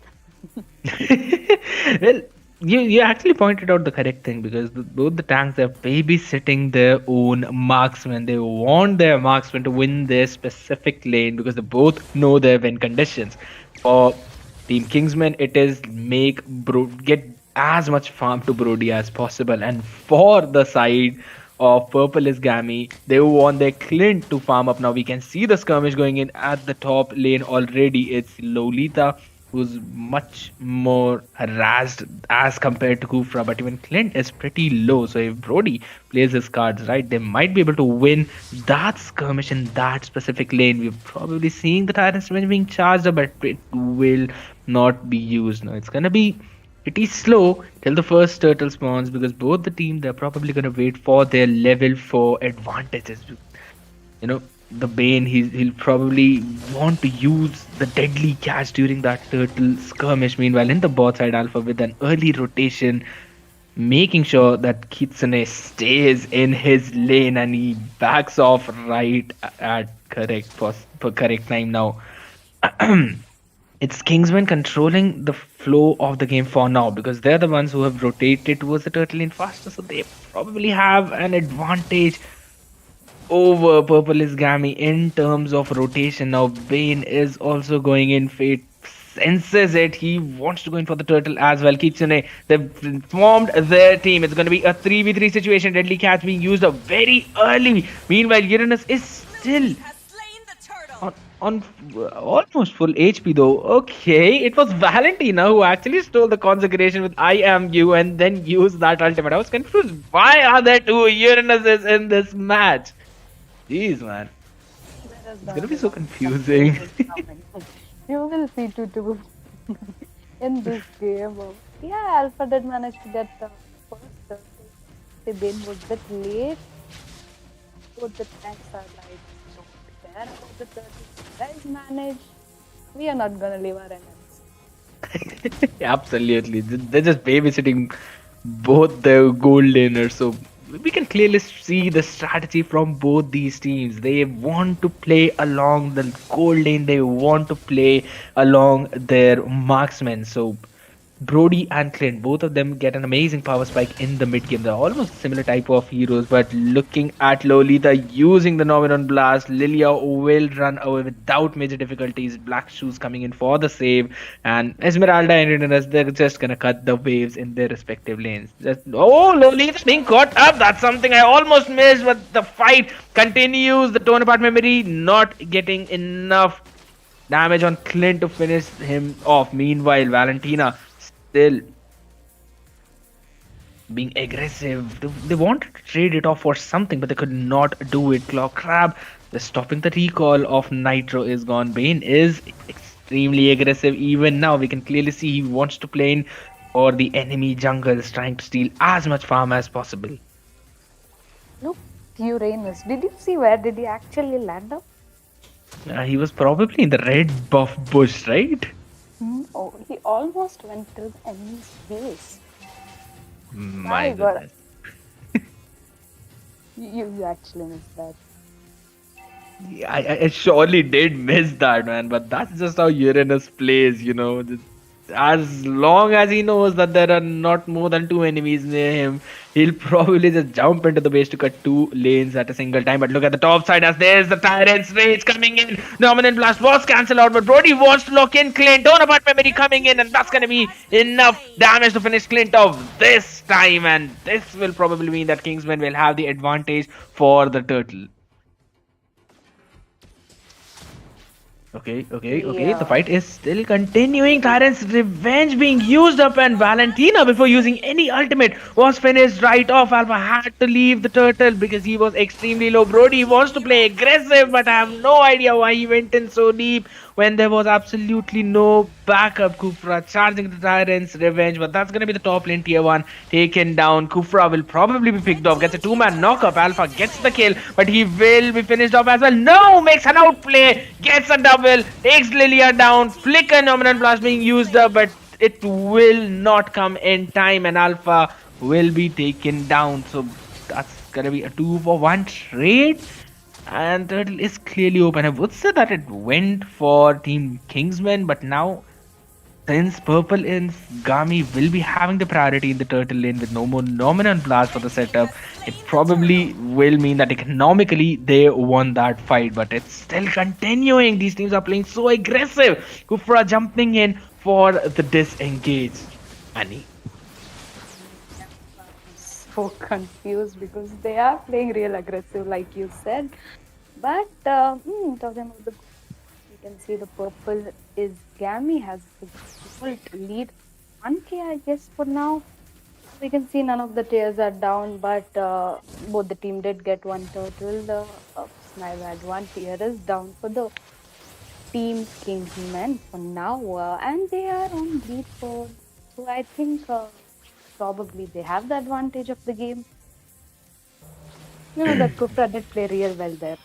Well, you actually pointed out the correct thing because both the tanks are babysitting their own marksmen. They want their marksmen to win their specific lane because they both know their win conditions. For Team Kingsman, it is get as much farm to Brody as possible, and for the side of Purple is Gami, they want their Clint to farm up. Now we can see the skirmish going in at the top lane already. It's Lolita who's much more harassed as compared to Kufra, but even Clint is pretty low. So if Brody plays his cards right, they might be able to win that skirmish in that specific lane. We're probably seeing the Tyrant Syringe being charged up, but it will not be used. Now it's gonna be pretty slow till the first turtle spawns because both the team they're probably gonna wait for their level 4 advantages. You know, the Bane, he'll probably want to use the deadly catch during that turtle skirmish. Meanwhile, in the bot side alpha with an early rotation, making sure that Kitsune stays in his lane and he backs off right at correct time now. It's Kingsman controlling the flow of the game for now because they're the ones who have rotated towards the turtle lane faster, so they probably have an advantage over Purple is Gami in terms of rotation. Now Bane is also going in. Fate senses it. He wants to go in for the turtle as well. Kitsune, they've formed their team. It's going to be a 3v3 situation. Deadly catch being used up very early. Meanwhile, Uranus is still on almost full HP though. Okay, it was Valentina who actually stole the consecration with I am you and then used that ultimate. I was confused. Why are there two Uranuses in this match? Jeez, man. It's gonna be so confusing. You will see two in this game. Yeah, Alpha did manage to get the bin was a bit late. Both the tanks are like, don't care about the turtles. Guys manage. We are not gonna leave our enemies. Absolutely. They're just babysitting both the gold laners. So we can clearly see the strategy from both these teams. They want to play along the gold lane, they want to play along their marksmen. So Brody and Clint, both of them get an amazing power spike in the mid game. They're almost similar type of heroes, but looking at Lolita using the Nominon Blast, Lilia will run away without major difficulties. Black Shoes coming in for the save, and Esmeralda and Renatus, they're just gonna cut the waves in their respective lanes. Lolita being caught up. That's something I almost missed, but the fight continues. The tone apart memory not getting enough damage on Clint to finish him off. Meanwhile, Valentina still being aggressive. They wanted to trade it off for something, but they could not do it. Claw Crab just stopping the recall of Nitro is gone. Bane is extremely aggressive even now. We can clearly see he wants to play in for the enemy jungles, trying to steal as much farm as possible. Look, Uranus. Did you see where did he actually land up? He was probably in the red buff bush, right? Oh, he almost went through the enemy's base. My God. goodness. You actually missed that. Yeah, I surely did miss that, man. But that's just how Uranus plays, you know. As long as he knows that there are not more than two enemies near him, he'll probably just jump into the base to cut two lanes at a single time. But look at the top side as there's the Tyrant's Rage coming in. Dominant Blast was cancelled out, but Brody wants to lock in Clint. Don't apart memory coming in, and that's going to be enough damage to finish Clint off this time. And this will probably mean that Kingsman will have the advantage for the turtle. Okay. Yeah. The fight is still continuing. Tyrant's revenge being used up, and Valentina, before using any ultimate, was finished right off. Alpha had to leave the turtle because he was extremely low. Brody wants to play aggressive, but I have no idea why he went in so deep when there was absolutely no backup. Kufra charging the Tyrant's revenge, but that's gonna be the top lane tier 1 taken down. Kufra will probably be picked off, gets a 2-man knockup. Alpha gets the kill, but he will be finished off as well. No, makes an outplay, gets a double, takes Lilia down. Flicker Nominant Blast being used up, but it will not come in time, and Alpha will be taken down. So that's gonna be a 2-for-1 trade. And Turtle is clearly open. I would say that it went for Team Kingsman, but now since Purple and Gami will be having the priority in the Turtle lane with no more Nominant Blast for the setup, it probably will mean that economically they won that fight. But it's still continuing. These teams are playing so aggressive. Kufra jumping in for the disengage. Annie. So confused because they are playing real aggressive, like you said. But talking about the, you can see the purple is Gami has the Colt lead 1k, I guess, for now. We can see none of the tiers are down, but both the team did get one turtle. The Snivag 1 tier is down for the Team Kingsman for now, and they are on lead for. So I think probably they have the advantage of the game. You know that Kufra did play real well there.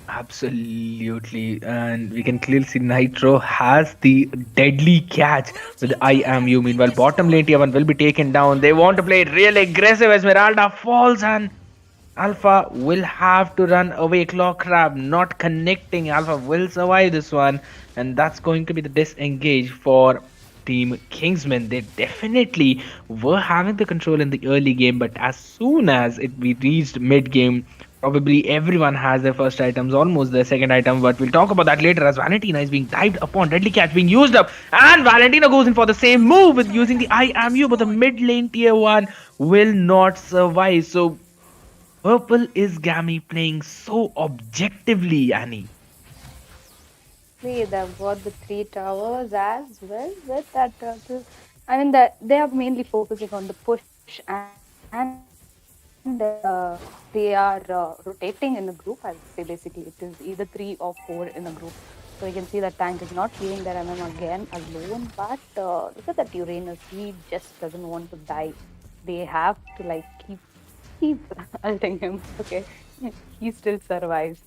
Absolutely, and we can clearly see Nitro has the deadly catch with I Am You. Meanwhile, bottom lane tier 1 will be taken down. They want to play it real aggressive. Esmeralda falls, and Alpha will have to run away. Claw Crab not connecting. Alpha will survive this one, and that's going to be the disengage for Team Kingsman. They definitely were having the control in the early game, but as soon as we reached mid game, probably everyone has their first items, almost their second item, but we'll talk about that later as Valentina is being dived upon. Deadly catch being used up, and Valentina goes in for the same move with using the I Am You, but the mid lane tier 1 will not survive. So Purple is Gami playing so objectively, Annie. See, they've got the 3 towers as well with that turtle. I mean, that they are mainly focusing on the push, and they are rotating in a group. I would say basically it is either 3 or 4 in a group. So you can see that tank is not leaving their MM again alone. But look at that Uranus. He just doesn't want to die. they have to like keep ulting him. Okay, he still survives.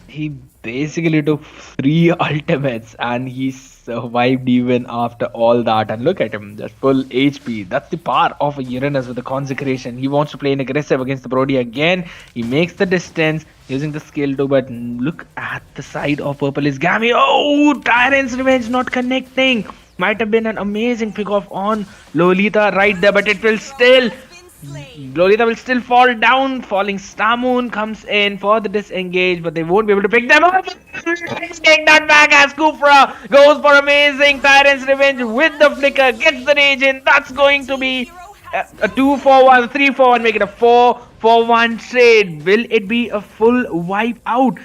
He basically took 3 ultimates and he survived even after all that. And look at him, just full HP. That's the power of a Uranus with the consecration. He wants to play an aggressive against the Brody again. He makes the distance using the skill too. But look at the side of purple is Gami. Oh, Tyrant's Revenge not connecting. Might have been an amazing pick off on Lolita right there, but it will still. Lolita will still fall down. Falling Star Moon comes in for the disengage, but they won't be able to pick them up. Take that back as Kufra goes for amazing Tyrant's Revenge with the flicker, gets the rage in. That's going to be a 2-for-1, 3-for-1, make it a 4-for-1 trade. Will it be a full wipe out?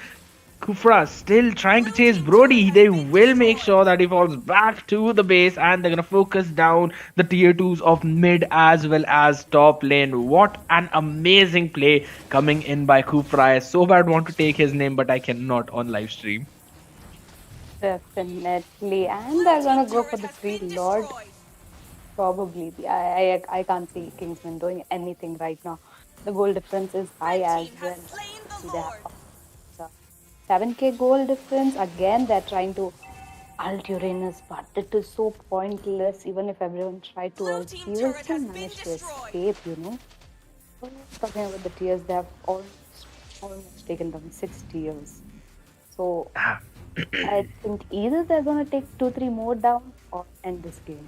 Kufra still trying to chase Brody. They will make sure that he falls back to the base and they're going to focus down the tier 2s of mid as well as top lane. What an amazing play coming in by Kufra. I so bad want to take his name, but I cannot on live stream. Definitely, and they're gonna go for the free Lord. Probably, I can't see Kingsman doing anything right now. The goal difference is high as well. See, they have the 7K goal difference. Again, they're trying to ult Uranus, but it is so pointless. Even if everyone tried to ult, he will still manage to escape. So, talking about the tiers, they have almost taken them 6 tiers. So I think either they're gonna take 2-3 more down or end this game.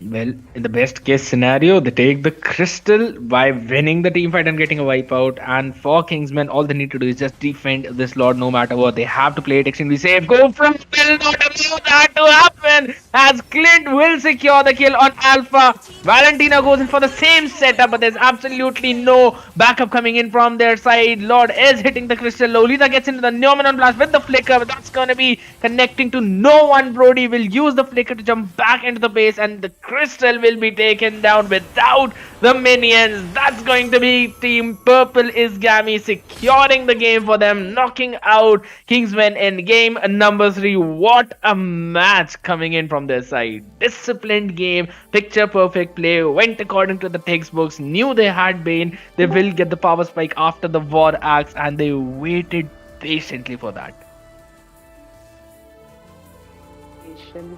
Well, in the best case scenario, they take the crystal by winning the team fight and getting a wipeout. And for Kingsmen, all they need to do is just defend this Lord no matter what. They have to play it extremely safe. Go from will not allow that to happen, as Clint will secure the kill on Alpha. Valentina goes in for the same setup, but there's absolutely no backup coming in from their side. Lord is hitting the crystal. Lolita gets into the Nomenon blast with the flicker, but that's gonna be connecting to no one. Brody will use the flicker to jump back into the base, and the crystal will be taken down without the minions. That's going to be Team Purple is Gami securing the game for them, knocking out Kingsmen in game number 3. What a match coming in from their side. Disciplined game, picture perfect play, went according to the textbooks, knew they had Bane, they will get the power spike after the War Axe, and they waited patiently for that.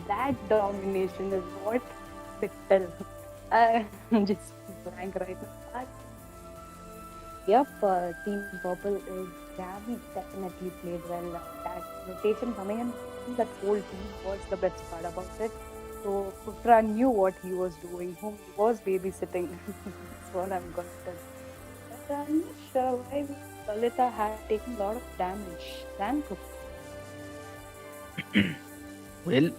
That domination is what Pittel. I'm just blank right now. But, yep, Team Purple is Gabby definitely played well. That rotation coming in, that whole team was the best part about it. So Putra knew what he was doing, whom he was babysitting. That's what I'm going to tell. But I'm not sure why Lolita had taken a lot of damage. Thank you. Well,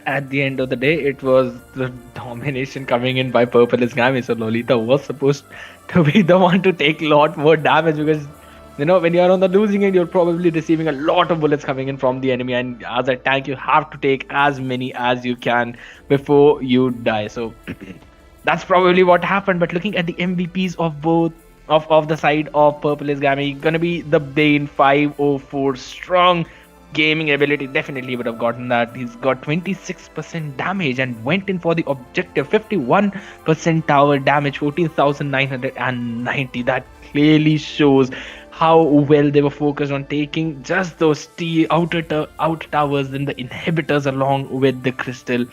at the end of the day, it was the domination coming in by Purple is Gami. So Lolita was supposed to be the one to take a lot more damage because, when you're on the losing end, you're probably receiving a lot of bullets coming in from the enemy. And as a tank, you have to take as many as you can before you die. So that's probably what happened. But looking at the MVPs of both, of the side of Purple is Gami, gonna be the Bane 504 strong gaming ability. Definitely would have gotten that. He's got 26% damage and went in for the objective. 51% tower damage, 14,990. That clearly shows how well they were focused on taking just those outer towers and the inhibitors along with the crystal.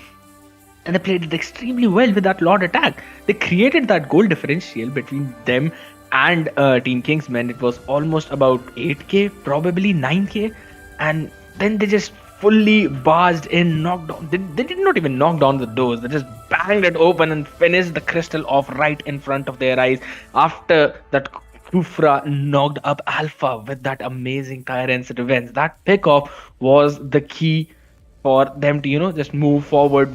And they played it extremely well with that Lord attack. They created that goal differential between them and Team Kingsmen. It was almost about 8k, probably 9k. And then they just fully barged in, knocked down. They did not even knock down the doors. They just banged it open and finished the crystal off right in front of their eyes. After that, Kufra knocked up Alpha with that amazing Tyrant's Revenge. That pickoff was the key for them to, just move forward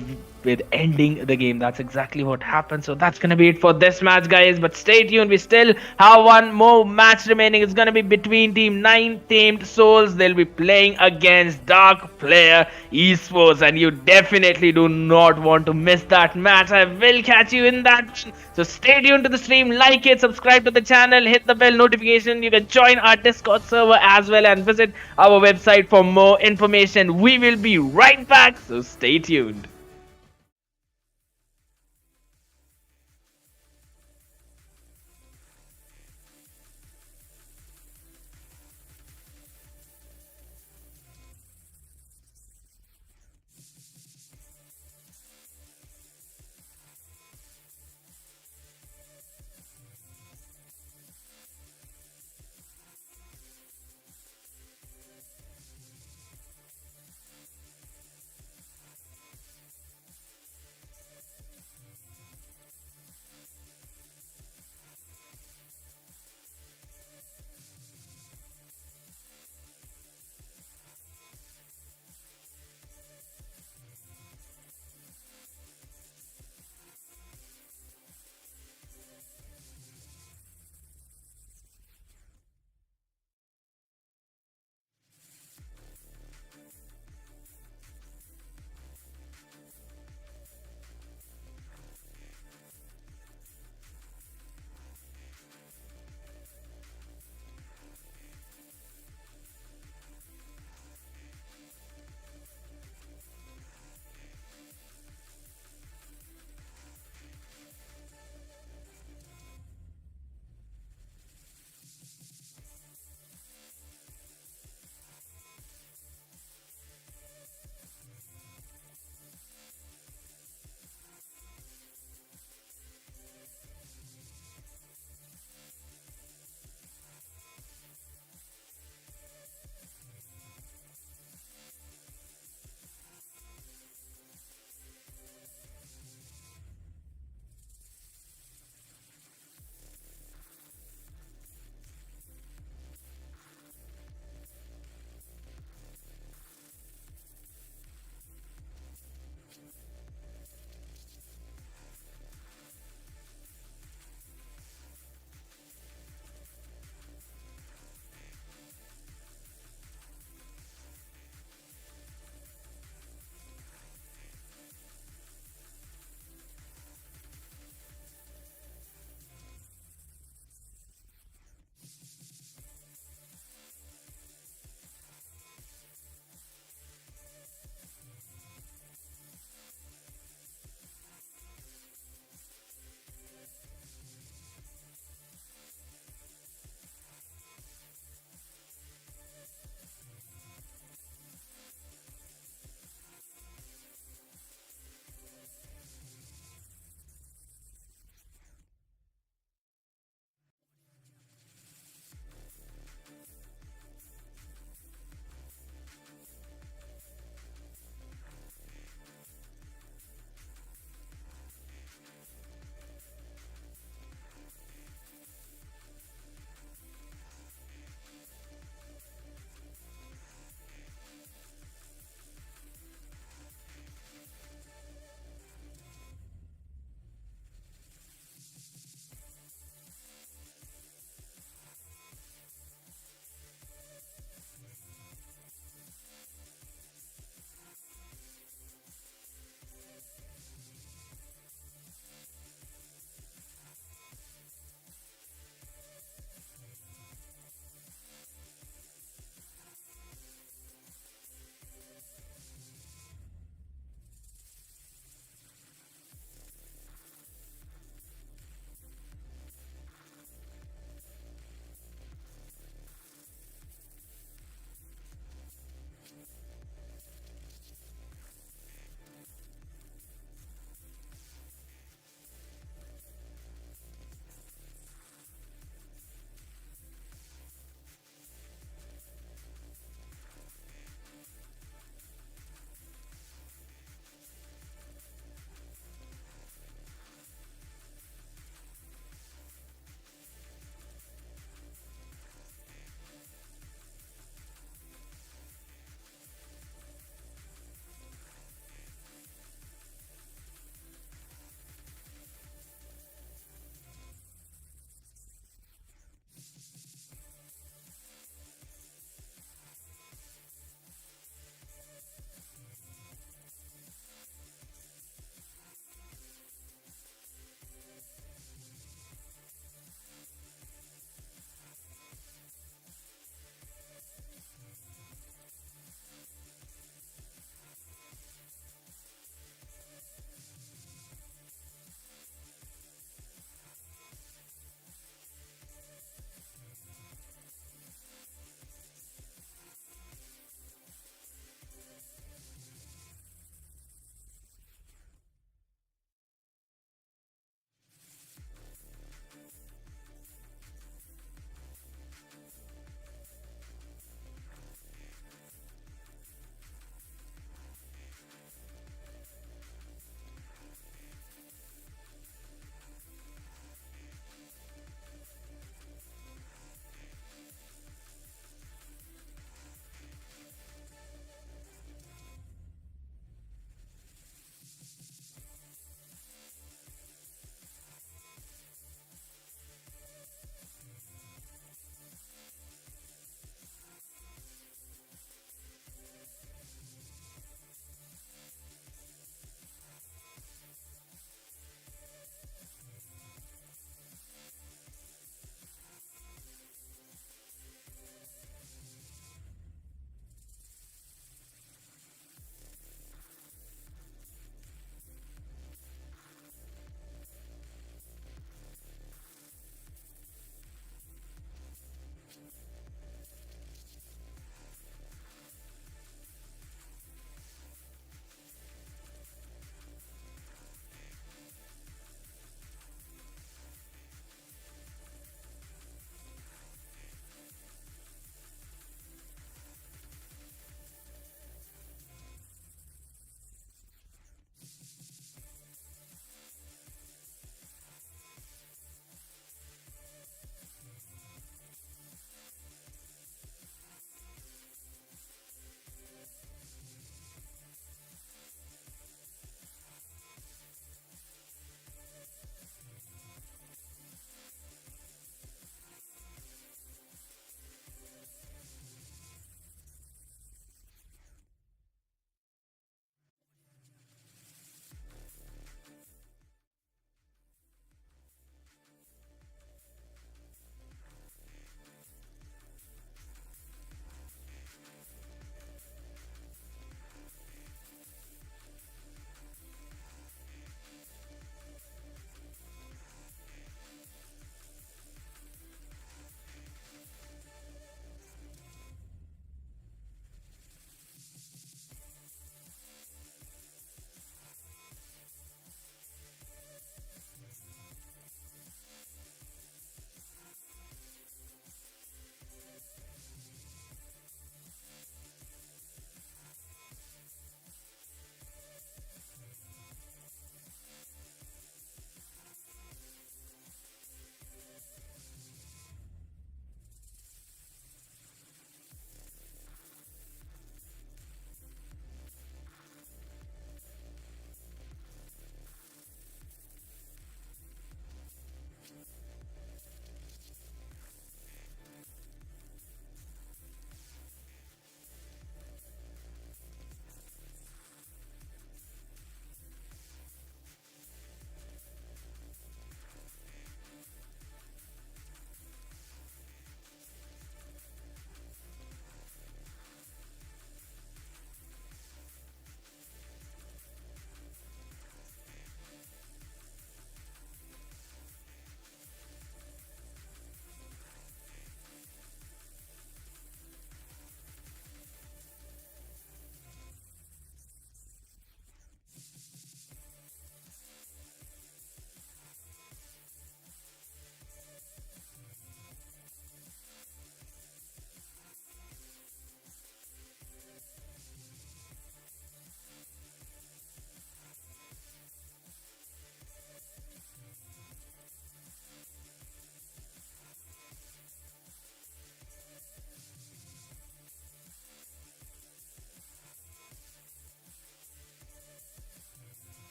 with ending the game. That's exactly what happened. So that's gonna be it for this match, guys. But stay tuned, we still have one more match remaining. It's gonna be between Team 9 Tamed Souls. They'll be playing against Dark Player Esports, and you definitely do not want to miss that match. I will catch you in that one. So stay tuned to the stream, like it, subscribe to the channel, hit the bell notification. You can join our Discord server as well and visit our website for more information. We will be right back, so stay tuned.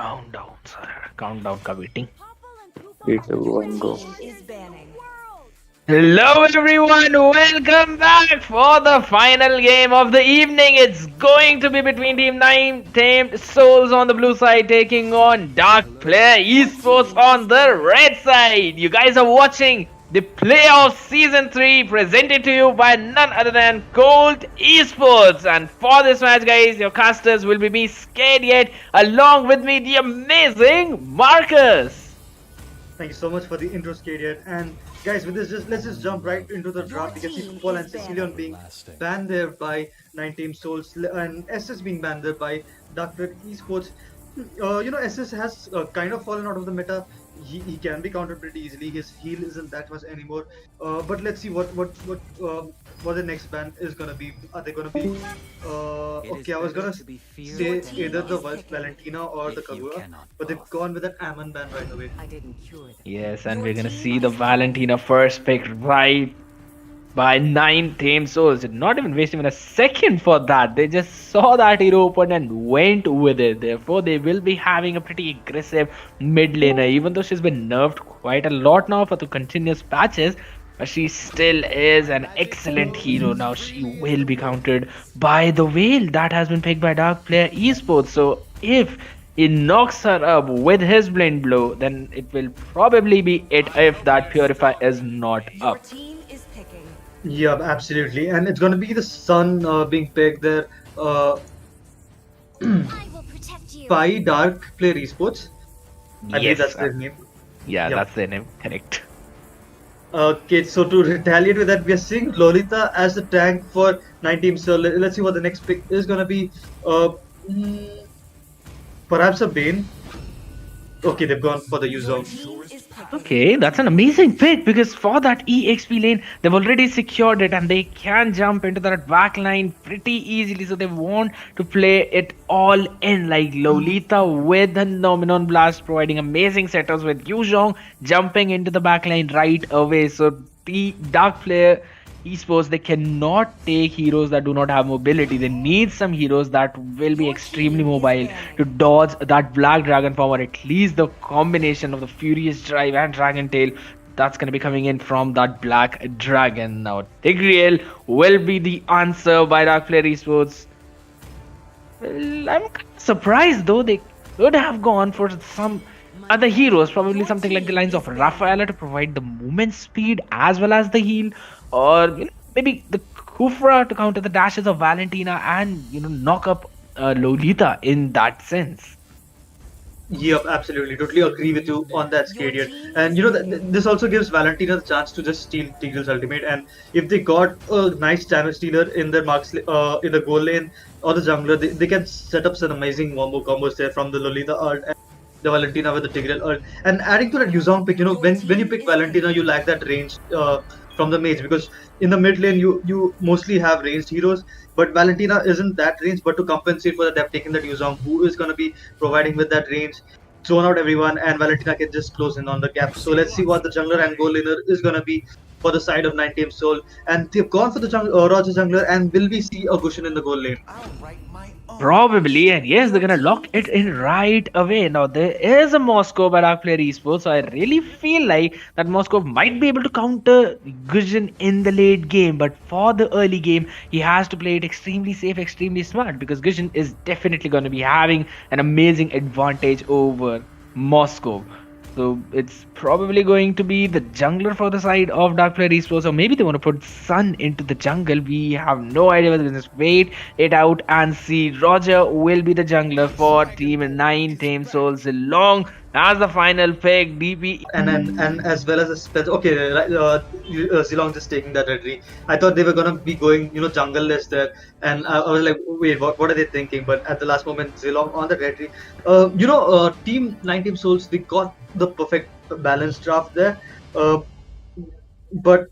Countdown, sir. Countdown का waiting. 3, 2, 1, go. Team is banning. Hello everyone, welcome back for the final game of the evening. It's going to be between Team 9 Tamed Souls on the blue side taking on Dark Player Esports on the red side. You guys are watching the playoff season 3 presented to you by none other than Colt Esports. And for this match guys, your casters will be me, Scared Yet, along with me the amazing Marcus. Thank you so much for the intro, Skadiat. And guys, with this, let's just jump right into the draft. You can see Football and Sicilian being banned there by 9 Team Souls, and SS being banned there by Dr. Esports. SS has kind of fallen out of the meta. He can be countered pretty easily. His heal isn't that much anymore. But let's see what the next ban is gonna be. Are they gonna be? Okay, I was gonna say either the Valentina or the Kagura, but they've gone with an Ammon ban right away. Yes, and we're gonna see the Valentina first pick right by 9 Tame Souls. Did not even waste even a second for that. They just saw that hero open and went with it. Therefore, they will be having a pretty aggressive mid laner. Even though she's been nerfed quite a lot now for the continuous patches, but she still is an excellent hero. Now she will be countered by the Whale that has been picked by Dark Player Esports. So if he knocks her up with his blind blow, then it will probably be it if that Purify is not Your up. team is picking. Yeah, absolutely. And it's gonna be the Sun being picked there I will protect you. by Dark Player Esports. I believe Yes, that's their name. yeah, Yep. that's their name. Correct. Okay, so to retaliate with that, we are seeing Lolita as the tank for 9 teams. So let's see what the next pick is gonna be. Mm, Perhaps a Bane. Okay, they've gone for the Yuzong. Team is picking. Okay, that's an amazing pick because for that EXP lane, they've already secured it and they can jump into that back line pretty easily. So they want to play it all in like Lolita with the Nominon Blast providing amazing setups with Yuzhong jumping into the back line right away. So the Dark Player Esports, they cannot take heroes that do not have mobility. They need some heroes that will be extremely mobile to dodge that Black Dragon form, or at least the combination of the Furious Drive and Dragon Tail that's going to be coming in from that Black Dragon. Now Tigreal will be the answer by Dark Player Esports. Well, I'm kind of surprised though. They could have gone for some other heroes, probably something like the lines of Rafaela to provide the movement speed as well as the heal, or maybe the Kufra to counter the dashes of Valentina and knock up Lolita in that sense. Yep, absolutely. Totally agree with you on that, Skadiat. And this also gives Valentina the chance to just steal Tigreal's ultimate. And if they got a nice damage dealer in their in the goal lane or the jungler, they can set up some amazing wombo combos there from the Lolita ult and the Valentina with the Tigreal ult. And adding to that Yuzong pick, when you pick Valentina, you lack that range from the mage, because in the mid lane you mostly have ranged heroes, but Valentina isn't that range. But to compensate for that, they've taken that Yuzong, who is going to be providing with that range, zone out everyone, and Valentina can just close in on the gap. So let's see what the jungler and goal laner is going to be for the side of 9 Team Soul. And they've gone for the Roger jungler, and will we see a Gushin in the goal lane? Probably, and yes, they're gonna lock it in right away. Now there is a Moscow by Dark Player Esports, so I really feel like that Moscow might be able to counter Guzhin in the late game, but for the early game, he has to play it extremely safe, extremely smart, because Guzhin is definitely gonna be having an amazing advantage over Moscow. So it's probably going to be the jungler for the side of Dark Player Esports, or maybe they want to put Sun into the jungle. We have no idea whether just wait it out and see. Roger will be the jungler for Team 9 Tame Souls, along as the final pick. DP. And as well as a spell. Okay, Zilong just taking that red tree. I thought they were gonna be going jungle-less there, and I was like, wait, what are they thinking? But at the last moment, Zilong on the red tree. Team 9 Team Souls, they got the perfect balanced draft there, but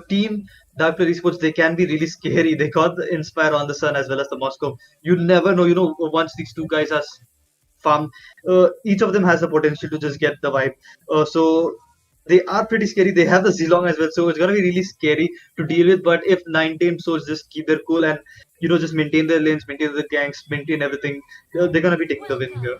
Team Dark Player Esports, they can be really scary. They got the Inspire on the Sun as well as the Moscow. You never know. Once these two guys are farm, each of them has the potential to just get the vibe. So they are pretty scary. They have the Zilong as well, so it's gonna be really scary to deal with. But if 9 Team Souls just keep their cool and just maintain their lanes, maintain the ganks, maintain everything, they're gonna be taking the win here.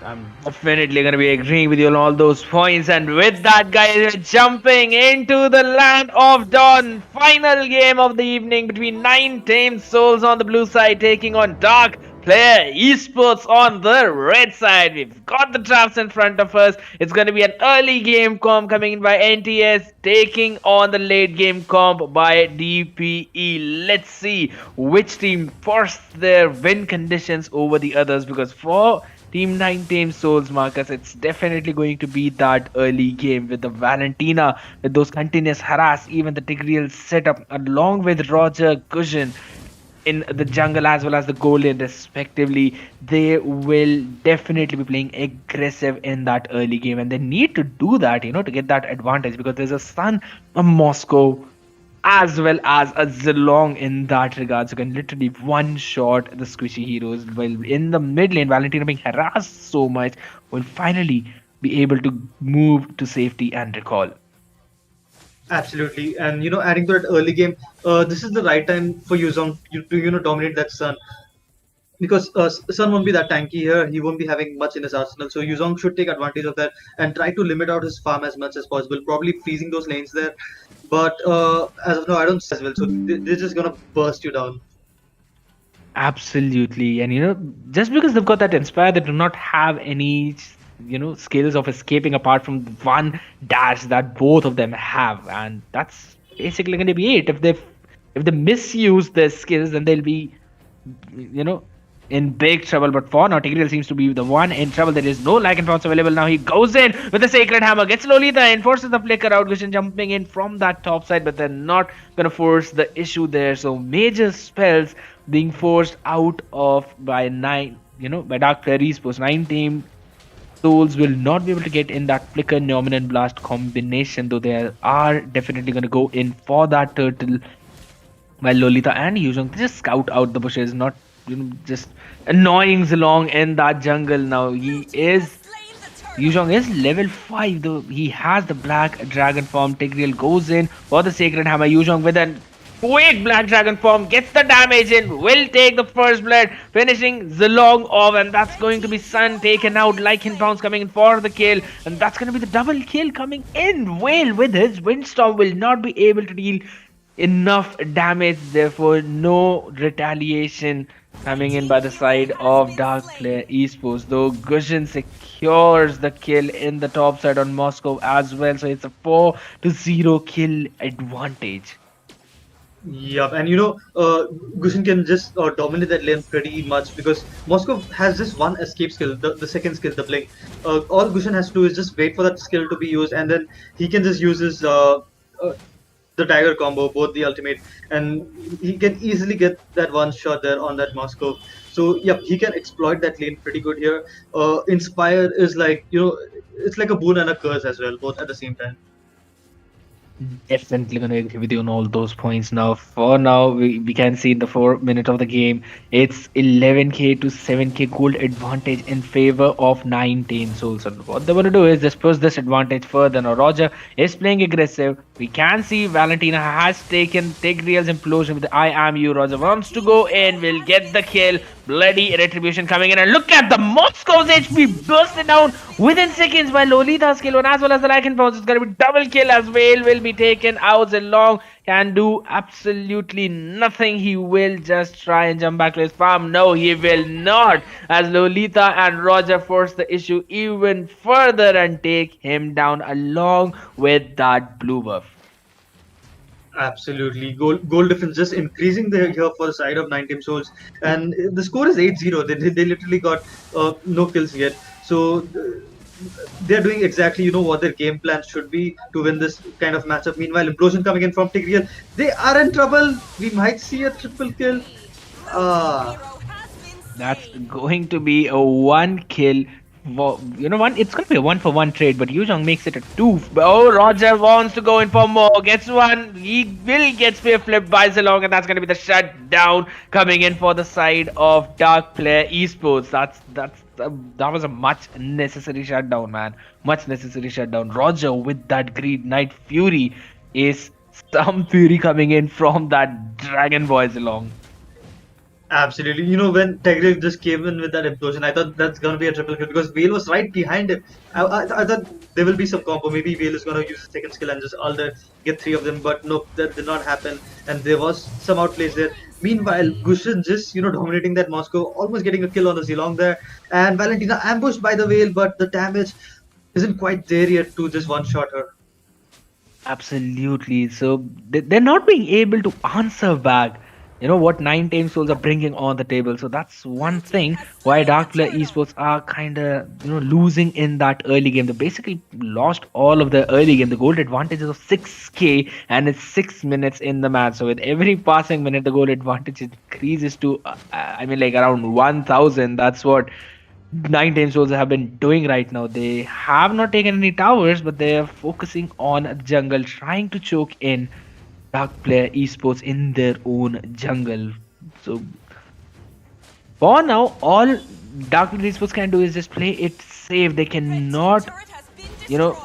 I'm definitely going to be agreeing with you on all those points. And with that, guys, we're jumping into the land of dawn. Final game of the evening between 9 Tamed Souls on the blue side taking on Dark Player Esports on the red side. We've got the drafts in front of us. It's going to be an early game comp coming in by NTS taking on the late game comp by DPE. Let's see which team forced their win conditions over the others, because for Team 9 Tamed Souls, Marcus, it's definitely going to be that early game with the Valentina, with those continuous harass, even the Tigreal setup, along with Roger Cushion in the jungle as well as the goal lane respectively. They will definitely be playing aggressive in that early game, and they need to do that, to get that advantage, because there's a Sun, a Moscow, as well as a Zilong in that regard. So can literally one shot the squishy heroes. While in the mid lane, Valentina being harassed so much will finally be able to move to safety and recall. Absolutely, and adding to that early game, this is the right time for Yuzong to dominate that Sun, because Sun won't be that tanky here. He won't be having much in his arsenal, so Yuzong should take advantage of that and try to limit out his farm as much as possible. Probably freezing those lanes there, but as of now, I don't see as well. So they're just gonna burst you down. Absolutely. And just because they've got that Inspire, they do not have any, skills of escaping apart from one dash that both of them have. And that's basically going to be it. If they misuse their skills, then they'll be, in big trouble. But for now, Tigreal seems to be the one in trouble. There is no Lycan Pounce available now. He goes in with the Sacred Hammer, gets Lolita, enforces the flicker out. Vision jumping in from that top side, but they're not going to force the issue there. So major spells being forced out of by by Dark Player Esports. 9 Tamed Souls will not be able to get in that flicker Nominant Blast combination, though they are definitely going to go in for that turtle. While Lolita and Yuzhong just scout out the bushes, not just annoying Zilong in that jungle. Now Yuzhong is level 5, though he has the black dragon form. Tigreal goes in for the Sacred Hammer. Yuzhong with a quick black dragon form gets the damage in, will take the first blood, finishing Zilong off, and that's going to be Sun taken out. Lycan Pounce coming in for the kill, and that's going to be the double kill coming in. Whale with his Windstorm will not be able to deal enough damage, therefore no retaliation coming in by the side of Dark Player Esports, though Gushin secures the kill in the top side on Moscow as well, so it's a 4-0 kill advantage. Yep, and Gushin can just dominate that lane pretty much, because Moscow has just one escape skill, the second skill, the blink. All Gushin has to do is just wait for that skill to be used, and then he can just use his the Tiger combo, both the ultimate, and he can easily get that one shot there on that Moscow. So yep, he can exploit that lane pretty good here. Inspire is like it's like a boon and a curse as well, both at the same time. Definitely gonna agree with you on all those points. Now, for now, we can see in the 4 minute of the game, it's 11k to 7k gold advantage in favor of 9 Tamed Souls. So what they want to do is just push this advantage further. Now, Roger is playing aggressive. We can see Valentina has taken Tigreal's implosion with the I am you. Roger wants to go in, will get the kill. Bloody retribution coming in, and look at the Moscow's HP bursting down within seconds by Lolita's kill one, as well as the Lycan Pounce. It's gonna be double kill as Whale will be taken out. Zilong can do absolutely nothing. He will just try and jump back to his farm. No, he will not, as Lolita and Roger force the issue even further and take him down along with that blue buff. Absolutely, goal difference just increasing here for the side of 9 Tamed Souls, and the score is 8-0. They literally got no kills yet, so they're doing exactly what their game plan should be to win this kind of matchup. Meanwhile, implosion coming in from Tigreal, they are in trouble. We might see a triple kill. That's going to be a 1 kill. It's going to be a 1-for-1 trade, but Yuzhong makes it a 2. Oh, Roger wants to go in for more. Gets one. He will get spear flipped by Zilong, and that's going to be the shutdown coming in for the side of Dark Player Esports. That was a much necessary shutdown, man. Much necessary shutdown. Roger with that Greed Knight Fury is some fury coming in from that Dragon Boy Zilong. Absolutely. When Tegrick just came in with that implosion, I thought that's going to be a triple kill because Vale was right behind him. I thought there will be some combo. Maybe Vale is going to use his second skill and just all the get three of them. But no, that did not happen. And there was some outplays there. Meanwhile, Gushin just, dominating that Moscow, almost getting a kill on the Zilong there. And Valentina ambushed by the Vale, but the damage isn't quite there yet to just one-shot her. Absolutely. So they're not being able to answer back. You know what 9 team souls are bringing on the table. So that's one thing why Dark Player Esports are kind of losing in that early game. They basically lost all of the early game. The goal advantage is of 6k and it's 6 minutes in the match. So with every passing minute, the goal advantage increases to I mean like around 1,000. That's what 9 team souls have been doing right now. They have not taken any towers, but they are focusing on jungle, trying to choke in Dark Player Esports in their own jungle. So for now, all Dark Player Esports can do is just play it safe. They cannot, you know,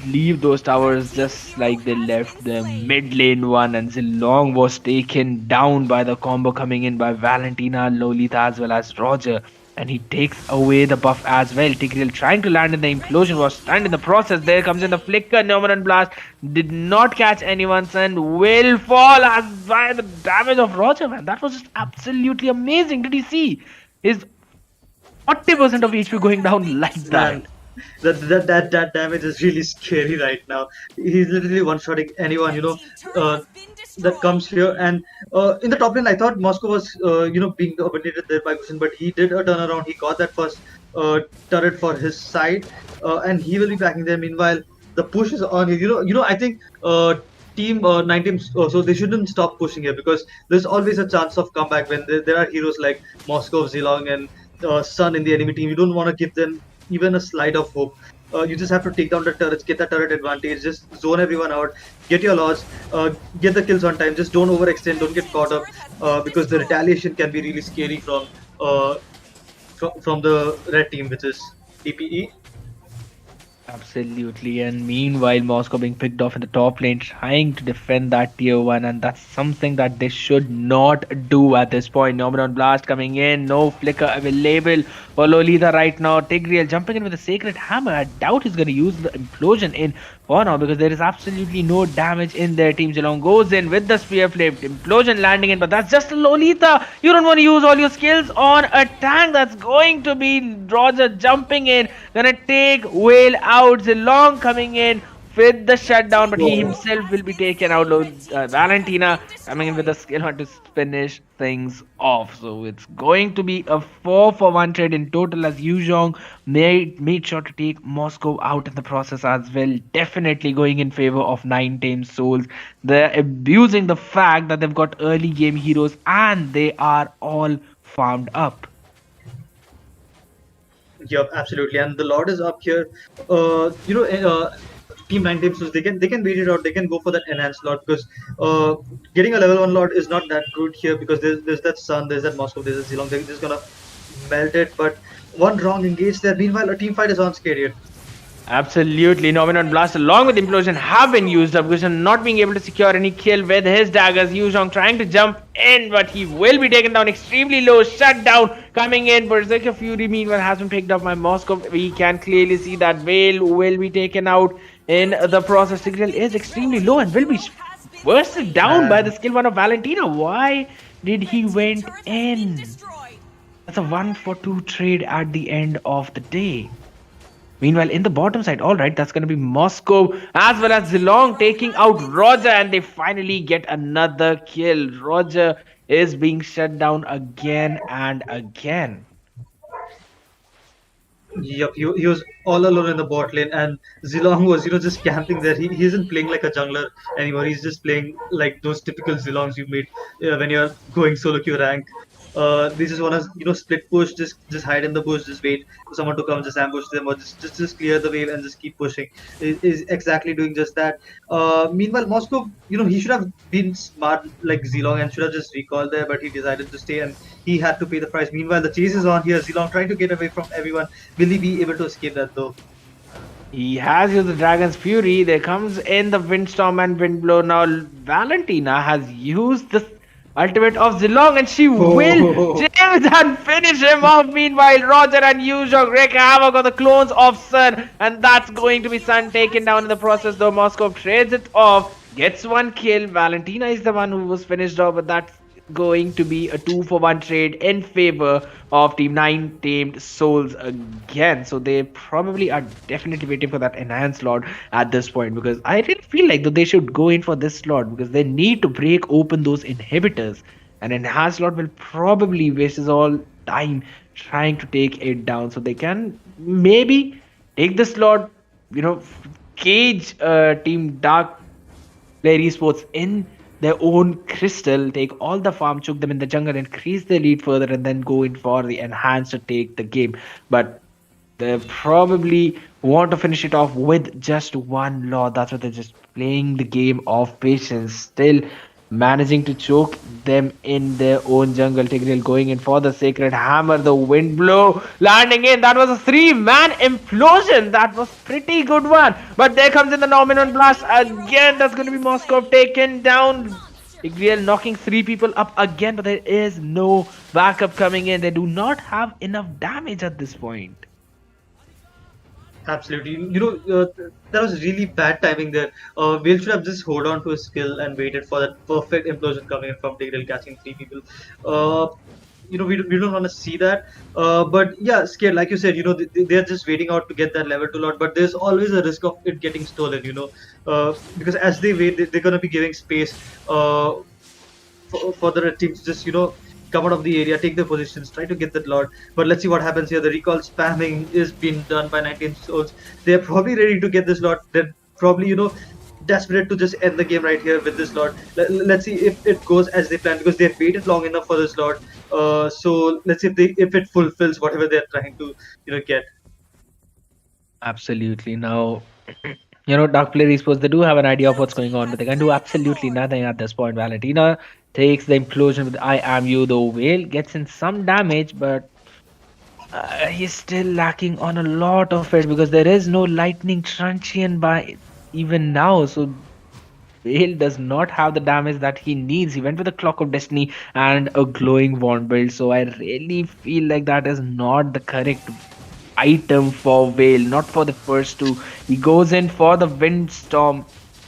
leave those towers just like they left the mid lane one, and Zilong was taken down by the combo coming in by Valentina, Lolita as well as Roger, and he takes away the buff as well. Tigreal trying to land in the implosion was stunned in the process. There comes in the flicker, Nominant Blast did not catch anyone's and will fall as by the damage of Roger, man. That was just absolutely amazing. Did you see his 40% of HP going down like that? Man, that damage is really scary right now. He's literally one-shotting anyone, that comes here. And in the top lane, I thought Moscow was, being dominated there by Gushin, but he did a turnaround. He got that first turret for his side, and he will be backing there. Meanwhile, the push is on here. I think team 9 teams, so they shouldn't stop pushing here because there's always a chance of comeback when there are heroes like Moscow, Zilong, and Sun in the enemy team. You don't want to give them even a slight of hope. You just have to take down the turrets, get the turret advantage, just zone everyone out, get your loss, get the kills on time. Just don't overextend, don't get caught up, because the retaliation can be really scary from the red team, which is TPE. Absolutely, and meanwhile, Moscow being picked off in the top lane, trying to defend that tier 1, and that's something that they should not do at this point. Nominal Blast coming in, no flicker available for Lolita right now. Tigreal jumping in with a Sacred Hammer. I doubt he's going to use the implosion in for now because there is absolutely no damage in their team. Zilong goes in with the Spear Flip, implosion landing in, but that's just a Lolita. You don't want to use all your skills on a tank. That's going to be Roger jumping in, gonna take Whale out. Zilong coming in with the shutdown, but he himself will be taken out. Valentina coming in with a skill hunt to finish things off. So it's going to be a 4-for-1 trade in total as Yuzhong made sure to take Moscow out in the process as well. Definitely going in favor of 9 team souls. They're abusing the fact that they've got early game heroes and they are all farmed up. Yep, absolutely. And the Lord is up here. Team 9 teams, so they can wait it out. They can go for that enhanced Lord because getting a level 1 Lord is not that good here because there's that Sun, there's that Moscow, there's that Zilong. They're just gonna melt it. But one wrong engage there. Meanwhile, a team fight is on Scarier. Absolutely, Nominant Blast along with Implosion have been used up because not being able to secure any kill with his daggers. Yuzhong trying to jump in, but he will be taken down extremely low. Shut down coming in. Berserker Fury meanwhile has been picked up by Moscow. We can clearly see that Vale will be taken out in the process. Tigreal is extremely low and will be bursted down by the skill one of Valentina. Why did he went in? That's a 1-for-2 trade at the end of the day. Meanwhile, in the bottom side, all right, that's going to be Moscow as well as Zilong taking out Roger, and they finally get another kill. Roger is being shut down again and again. Yep, he was all alone in the bot lane, and Zilong was, just camping there. He isn't playing like a jungler anymore. He's just playing like those typical Zilongs you meet when you're going solo queue rank. They just wanna, split push, just hide in the bush, just wait for someone to come, just ambush them, or just clear the wave and just keep pushing. Is exactly doing just that. Meanwhile, Moscow, he should have been smart like Zilong and should have just recalled there, but he decided to stay and he had to pay the price. Meanwhile, the chase is on here. Zilong trying to get away from everyone. Will he be able to escape that though? He has used the Dragon's Fury. There comes in the Windstorm and Windblow. Now, Valentina has used the ultimate of Zilong, and she will Oh, chase and finish him off. Meanwhile, Roger and Yuzhong wreak havoc on the clones of Sun, and that's going to be Sun taken down in the process, though Moscow trades it off, gets one kill. Valentina is the one who was finished off, but that's going to be a 2-for-1 trade in favor of Team 9 Tamed Souls again. So they probably are definitely waiting for that enhanced slot at this point, because I really feel like that they should go in for this slot because they need to break open those inhibitors. An enhanced slot will probably waste his all time trying to take it down. So they can maybe take the slot, cage Team Dark Player Esports in their own crystal, take all the farm, choke them in the jungle, increase their lead further, and then go in for the enhance to take the game. But they probably want to finish it off with just one law. That's why they're just playing the game of patience, still managing to choke them in their own jungle. Tigreal going in for the sacred hammer, the wind blow landing in. That was a 3-man implosion. That was pretty good one. But there comes in the Nominal blast again. That's going to be Moscow taken down. Tigreal knocking 3 people up again, but there is no backup coming in. They do not have enough damage at this point. absolutely. That was really bad timing there. Whale should have just hold on to his skill and waited for that perfect implosion coming in from Tigreal catching 3 people. Uh, we don't want to see that. But yeah, scared, like you said, they're just waiting out to get that level 2 lot. But there's always a risk of it getting stolen, because as they wait, they're going to be giving space for the teams to just, come out of the area, take their positions, try to get that lot. But let's see what happens here. The recall spamming is being done by 19 souls. They're probably ready to get this lot. They're probably, desperate to just end the game right here with this lot. Let's see if it goes as they plan, because they've waited long enough for this lot. So let's see if it fulfills whatever they're trying to, get. Absolutely. Now, Dark Player Esports, they do have an idea of what's going on, but they can do absolutely nothing at this point. Valentina takes the implosion with I Am You, though Whale gets in some damage, but he's still lacking on a lot of it because there is no lightning truncheon by even now. So Whale does not have the damage that he needs. He went with the Clock of Destiny and a glowing wand build. So I really feel like that is not the correct item for Whale, not for the first two. He goes in for the Windstorm,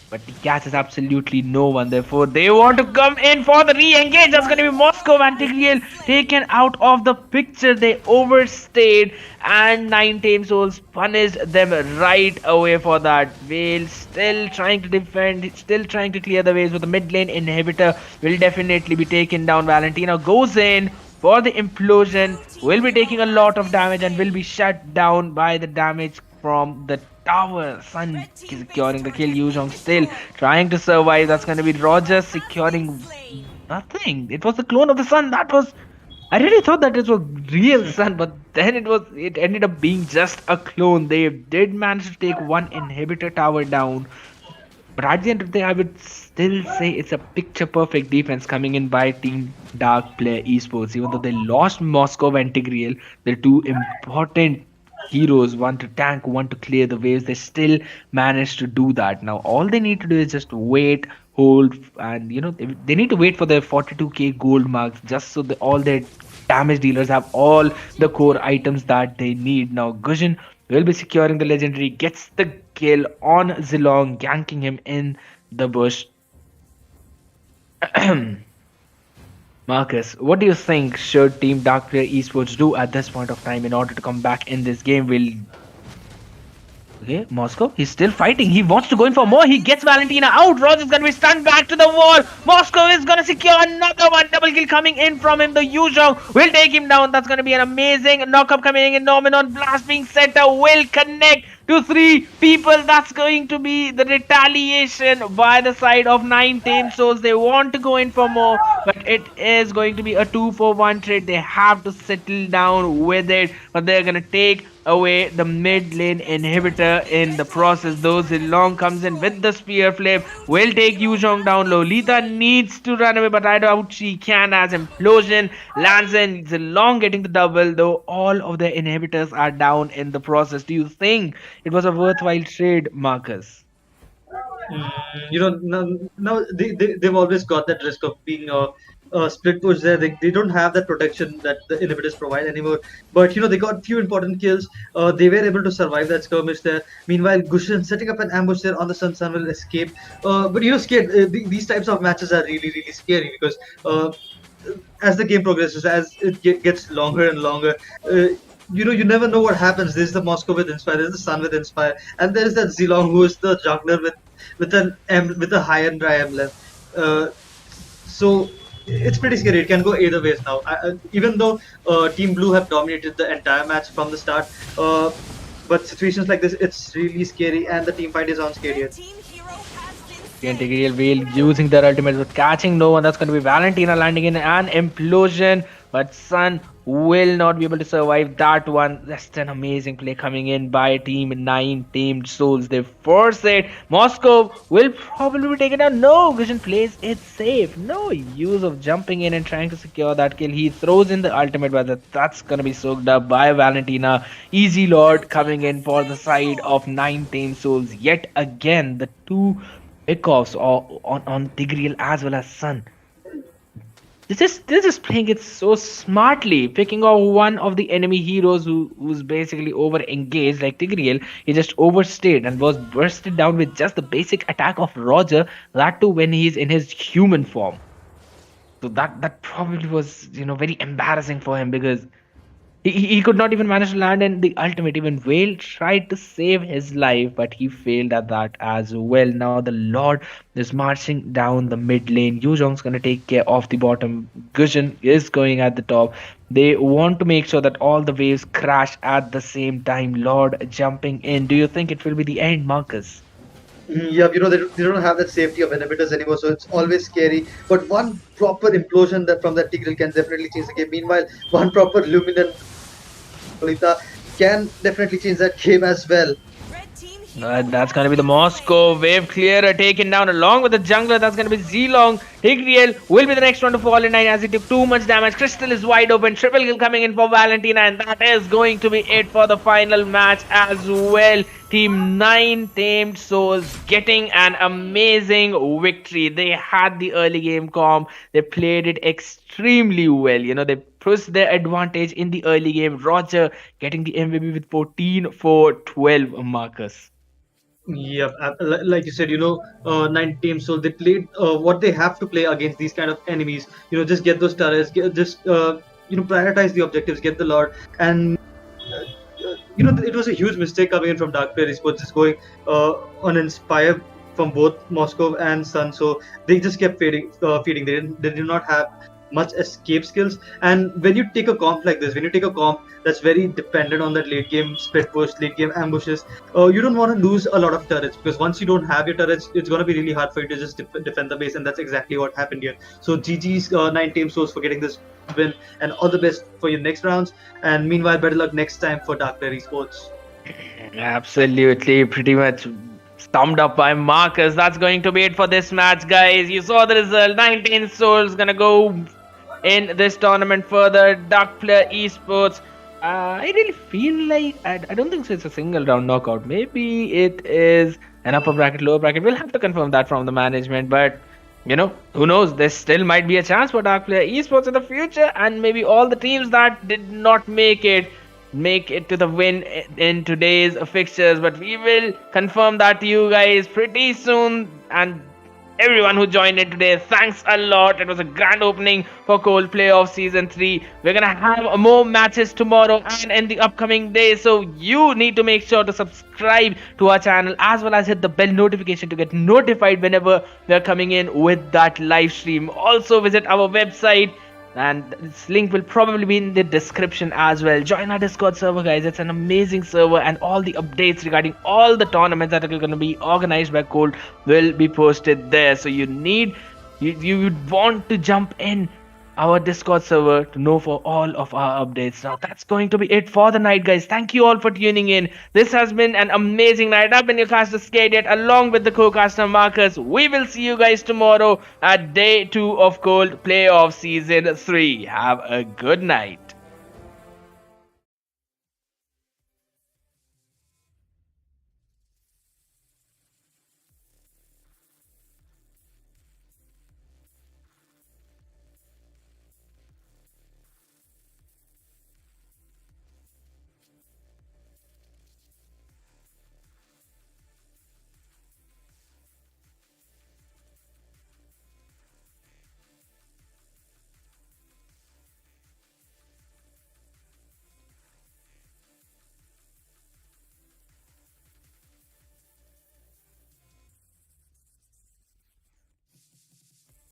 but he catches absolutely no one. Therefore, they want to come in for the re-engage. That's going to be Moscow and Tigreal taken out of the picture. They overstayed, and 9 Tame Souls punished them right away for that. Whale still trying to defend, still trying to clear the ways with the mid lane inhibitor. Will definitely be taken down. Valentina goes in for the implosion, will be taking a lot of damage and will be shut down by the damage from the tower. Sun securing the kill. Yuzhong still trying to survive. That's going to be Roger securing nothing. It was the clone of the Sun. That was, I really thought that it was real Sun, but then it ended up being just a clone. They did manage to take one inhibitor tower down, but at the end of the day, I would still say it's a picture perfect defense coming in by Team Dark Player Esports. Even though they lost Moscow and Tigreal, they're two important heroes, one to tank, one to clear the waves. They still managed to do that. Now, all they need to do is just wait, hold, and they need to wait for their 42k gold marks just so that all their damage dealers have all the core items that they need. Now, Gushin will be securing the legendary, gets the kill on Zilong, ganking him in the bush. Marcus, what do you think should Team Dark Player Esports do at this point of time in order to come back in this game? Will Okay, Moscow, he's still fighting. He wants to go in for more. He gets Valentina out. Roger's gonna be stunned back to the wall. Moscow is gonna secure another one. Double kill coming in from him. The Yuzhong will take him down. That's gonna be an amazing knockup coming in. Nominon blast being set up will connect to 3 people. That's going to be the retaliation by the side of 9 Tame Souls. They want to go in for more, but it is going to be a 2-for-1 trade. They have to settle down with it, but they're gonna take away the mid lane inhibitor in the process. Though Zilong comes in with the spear flame, will take Yuzhong down. Lolita needs to run away, but I doubt she can, as implosion lands in. Zilong getting the double, though all of the inhibitors are down in the process. Do you think it was a worthwhile trade, Marcus? Now they've always got that risk of being split push there. They don't have that protection that the inhibitors provide anymore. But they got few important kills. They were able to survive that skirmish there. Meanwhile, Gushin setting up an ambush there on the Sun will escape. But scared. These types of matches are really really scary because as the game progresses, as it gets longer and longer. You never know what happens. There's the Moscow with Inspire, there's the Sun with Inspire, and there's that Zilong who is the jungler with a high and dry emblem. So it's pretty scary. It can go either ways now. Even though Team Blue have dominated the entire match from the start, but situations like this, it's really scary, and the team fight is on scarier. Integral Whale using their ultimate but catching no one. That's going to be Valentina landing in an implosion. But Sun will not be able to survive that one. That's an amazing play coming in by Team 9 Tamed Souls. They force it. Moscow will probably be taken down. No, Vision plays it safe. No use of jumping in and trying to secure that kill. He throws in the ultimate, but that's going to be soaked up by Valentina. Easy Lord coming in for the side of 9 Tamed Souls. Yet again, the two pickoffs on Tigreal as well as Sun. They're just playing it so smartly, picking off one of the enemy heroes who's basically over engaged like Tigreal. He just overstayed and was bursted down with just the basic attack of Roger, that too when he's in his human form. So that probably was very embarrassing for him because he could not even manage to land in the ultimate. Even Whale tried to save his life, but he failed at that as well. Now the Lord is marching down the mid lane. Yuzhong's going to take care of the bottom. Gushin is going at the top. They want to make sure that all the waves crash at the same time. Lord jumping in. Do you think it will be the end, Marcus? Yeah, they don't have that safety of inhibitors anymore, so it's always scary. But one proper implosion from that Tigreal can definitely change the game. Meanwhile, one proper Luminant can definitely change that game as well. That's going to be the Moscow wave clearer taken down along with the jungler. That's going to be Zilong. Tigreal will be the next one to fall in line as he took too much damage. Crystal is wide open. Triple kill coming in for Valentina, and that is going to be it for the final match as well. Team 9 Tamed Souls getting an amazing victory. They had the early game comp. They played it extremely well. They pushed their advantage in the early game. Roger getting the MVP with 14 for 12, Marcus. Yeah, like you said, 9 teams, so they played what they have to play against these kind of enemies. Just get those turrets, prioritize the objectives, get the Lord, and it was a huge mistake coming in from Dark Player Esports, just going uninspired from both Moscow and Sun. So they just kept feeding. They did not have much escape skills. And when you take a comp like this, when you take a comp that's very dependent on that late game split push, late game ambushes, you don't want to lose a lot of turrets, because once you don't have your turrets, it's going to be really hard for you to just defend the base, and that's exactly what happened here. So GG's 9 Tamed Souls for getting this win, and all the best for your next rounds, and meanwhile better luck next time for Dark Player Esports. Absolutely, pretty much summed up by Marcus. That's going to be it for this match, guys. You saw the result. 19 Souls gonna go in this tournament further. Dark Player Esports. I really feel like I don't think so. It's a single round knockout. Maybe it is an upper bracket, lower bracket. We'll have to confirm that from the management. But who knows? There still might be a chance for Dark Player Esports in the future, and maybe all the teams that did not make it to the win in today's fixtures. But we will confirm that to you guys pretty soon. And everyone who joined in today, thanks a lot. It was a grand opening for Colt Playoff Season 3. We're gonna have more matches tomorrow and in the upcoming days, so you need to make sure to subscribe to our channel as well as hit the bell notification to get notified whenever we're coming in with that live stream. Also visit our website, and this link will probably be in the description as well. Join our Discord server, guys. It's an amazing server, and all the updates regarding all the tournaments that are going to be organized by Colt will be posted there. So you want to jump in our Discord server to know for all of our updates. Now that's going to be it for the night, guys. Thank you all for tuning in. This has been an amazing night. I've been your caster Skadiet along with the co-caster Marcus. We will see you guys tomorrow at day 2 of Cold Playoff Season 3. Have a good night.